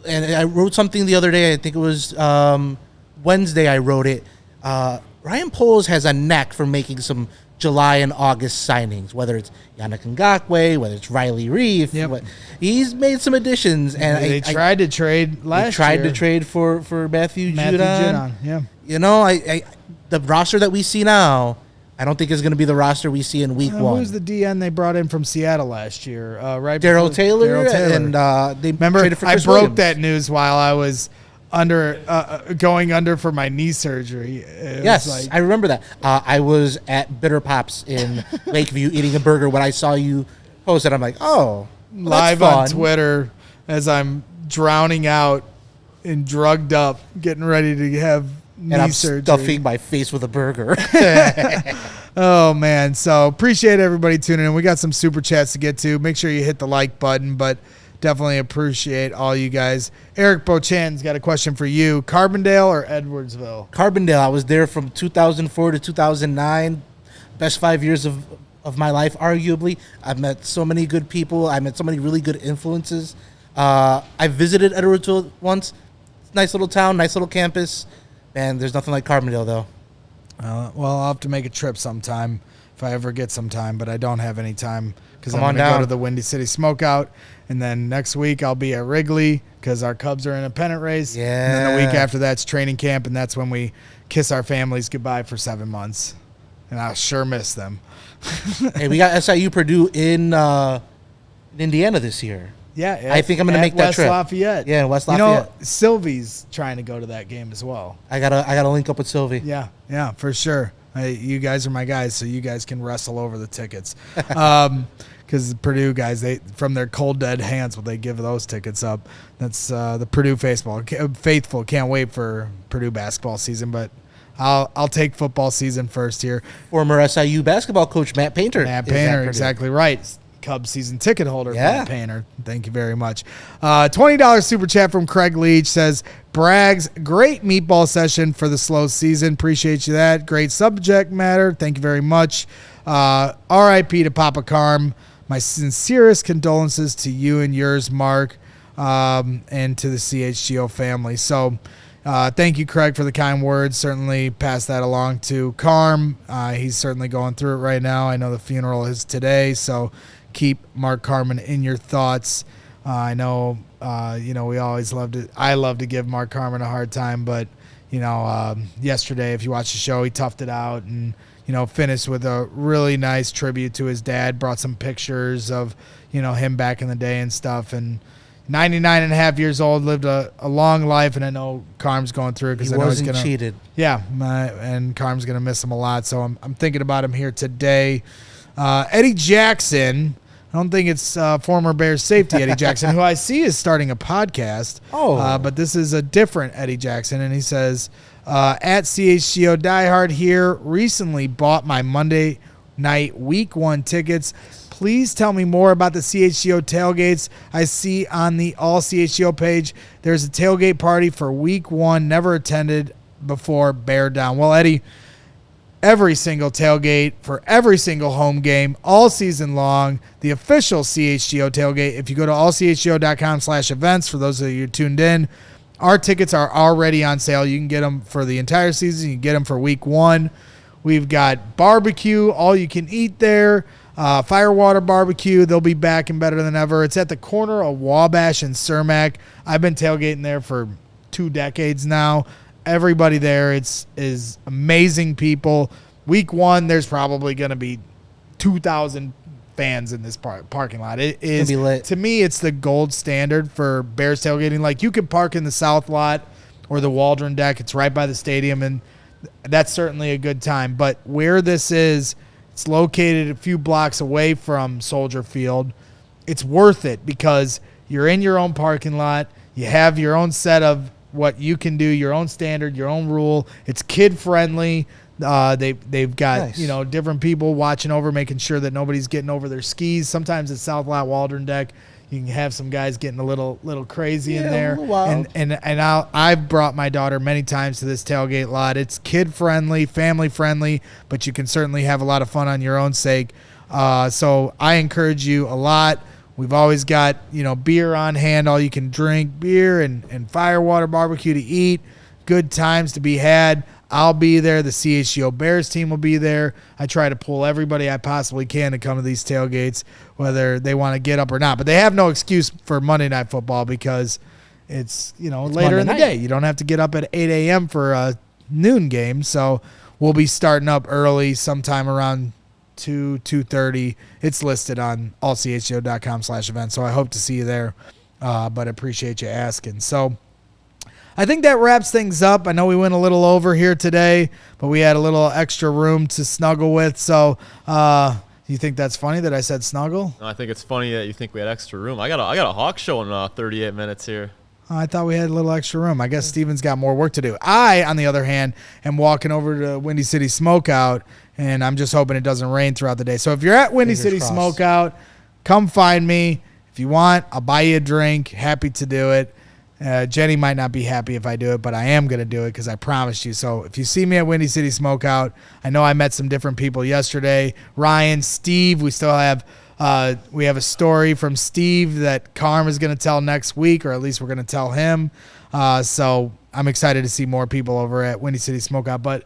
And I wrote something the other day. I think it was Wednesday I wrote it. Ryan Poles has a knack for making some July and August signings, whether it's Yannick Ngakoue, whether it's Riley Reef. He's made some additions. And they tried to trade last year. They tried to trade for Matthew Judon. Yeah. The roster that we see now, I don't think is going to be the roster we see in week one. Who's the DN they brought in from Seattle last year? Daryl Taylor. And they traded for Chris I broke Williams. that news while I was going under for my knee surgery. Yes, I remember that. I was at Bitter Pops in Lakeview eating a burger when I saw you post it. I'm like, oh, live on Twitter as I'm drowning out and drugged up, getting ready to have knee surgery. Stuffing my face with a burger. Oh, man. So appreciate everybody tuning in. We got some super chats to get to. Make sure you hit the like button, but definitely appreciate all you guys. Eric Bochan's got a question for you. Carbondale or Edwardsville? Carbondale. I was there from 2004 to 2009. Best 5 years of my life, arguably. I've met so many good people. I met so many really good influences. I visited Edwardsville once. Nice little town, nice little campus. Man, there's nothing like Carbondale, though. Well, I'll have to make a trip sometime if I ever get some time, but I don't have any time because I'm going to go to the Windy City Smokeout. And then next week I'll be at Wrigley because our Cubs are in a pennant race. Yeah. And then the week after that's training camp, and that's when we kiss our families goodbye for 7 months. And I'll sure miss them. Hey, we got SIU Purdue in Indiana this year. Yeah, I think I'm going to make that West trip. Lafayette. Yeah, West Lafayette. Sylvie's trying to go to that game as well. I gotta link up with Sylvie. Yeah, for sure. You guys are my guys, so you guys can wrestle over the tickets. Because the Purdue guys, from their cold dead hands, will they give those tickets up? That's the Purdue faithful. Can't wait for Purdue basketball season, but I'll take football season first here. Former SIU basketball coach Matt Painter. Exactly right. Cubs season ticket holder, Matt Painter. Thank you very much. $20 super chat from Craig Leach says, Braggs, great meatball session for the slow season. Appreciate you that. Great subject matter. Thank you very much. R.I.P. to Papa Carm. My sincerest condolences to you and yours, Mark, and to the CHGO family. So thank you, Craig, for the kind words. Certainly pass that along to Carm. He's certainly going through it right now. I know the funeral is today, so keep Mark Carman in your thoughts. I know, we always I love to give Mark Carman a hard time, but, yesterday, if you watch the show, he toughed it out and, finished with a really nice tribute to his dad, brought some pictures of, him back in the day and stuff. And 99 and a half years old, lived a long life. And I know Carm's going through it because I know he's going to cheated. Yeah. And Carm's going to miss him a lot. So I'm thinking about him here today. Eddie Jackson. I don't think it's former Bears safety Eddie Jackson, who I see is starting a podcast. But this is a different Eddie Jackson, and he says, at CHGO Diehard here, recently bought my Monday night Week 1 tickets. Please tell me more about the CHGO tailgates I see on the ALLCITY page. There's a tailgate party for Week 1, never attended before, bear down. Well, Eddie, every single tailgate for every single home game all season long, the official CHGO tailgate, if you go to allchgo.com/events, for those of you tuned in, our tickets are already on sale. You can get them for the entire season. You can get them for Week 1. We've got barbecue, all you can eat there. Firewater barbecue, they'll be back and better than ever. It's at the corner of Wabash and Cermak. I've been tailgating there for 2 decades now. Everybody there is amazing people. Week 1, there's probably going to be 2,000 fans in this parking lot. It is, be lit. To me, it's the gold standard for Bears tailgating. Like, you can park in the South lot or the Waldron deck. It's right by the stadium, and that's certainly a good time. But where this is, it's located a few blocks away from Soldier Field. It's worth it because you're in your own parking lot. You have your own set of what you can do, your own standard, your own rule. It's kid-friendly. They've got nice. Different people watching over, making sure that nobody's getting over their skis. Sometimes at South Lot Waldron deck, you can have some guys getting a little crazy in there. And I've brought my daughter many times to this tailgate lot. It's kid friendly, family friendly, but you can certainly have a lot of fun on your own sake. So I encourage you a lot. We've always got beer on hand, all you can drink, beer and firewater barbecue to eat. Good times to be had. I'll be there. The CHGO Bears team will be there. I try to pull everybody I possibly can to come to these tailgates, whether they want to get up or not. But they have no excuse for Monday Night Football because it's later in the day. You don't have to get up at 8 a.m. for a noon game. So we'll be starting up early, sometime around 2:30. It's listed on allchgo.com/events. So I hope to see you there. But I appreciate you asking. So I think that wraps things up. I know we went a little over here today, but we had a little extra room to snuggle with. So you think that's funny that I said snuggle? No, I think it's funny that you think we had extra room. I got a Hawk show in 38 minutes here. I thought we had a little extra room. I guess Steven's got more work to do. I, on the other hand, am walking over to Windy City Smokeout, and I'm just hoping it doesn't rain throughout the day. So if you're at Windy City Smokeout, come find me. If you want, I'll buy you a drink. Happy to do it. Jenny might not be happy if I do it, but I am going to do it because I promised you. So if you see me at Windy City Smokeout, I know I met some different people yesterday. Ryan, Steve, we still have we have a story from Steve that Carm is going to tell next week, or at least we're going to tell him. So I'm excited to see more people over at Windy City Smokeout. But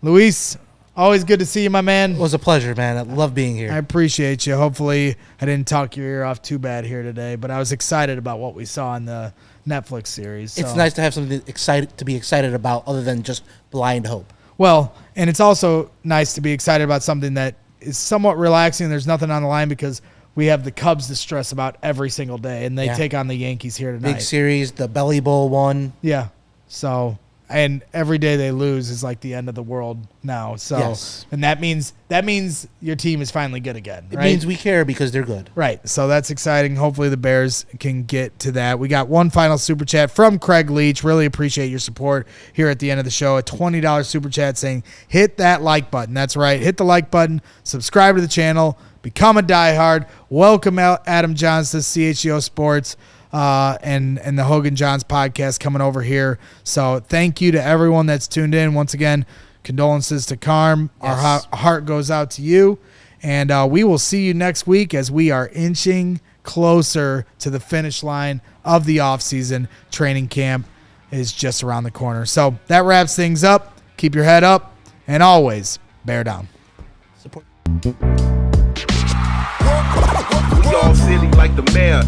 Luis, always good to see you, my man. It was a pleasure, man. I love being here. I appreciate you. Hopefully I didn't talk your ear off too bad here today, but I was excited about what we saw in the Netflix series. So. It's nice to have something to be excited about other than just blind hope. Well, and it's also nice to be excited about something that is somewhat relaxing. There's nothing on the line because we have the Cubs to stress about every single day, and they take on the Yankees here tonight. Big series, the Belly Bowl one. Yeah. So, and every day they lose is like the end of the world now. So, yes. And that means your team is finally good again. It means we care because they're good. Right. So that's exciting. Hopefully the Bears can get to that. We got one final super chat from Craig Leach. Really appreciate your support here at the end of the show. A $20 super chat saying, hit that like button. That's right. Hit the like button. Subscribe to the channel. Become a diehard. Welcome out Adam Johns to CHGO Sports. And the Hogan Johns podcast coming over here. So thank you to everyone that's tuned in. Once again, condolences to Carm. Yes. Our heart goes out to you. And we will see you next week as we are inching closer to the finish line of the offseason. Training camp is just around the corner. So that wraps things up. Keep your head up and always bear down. Support. We all silly like the mayor.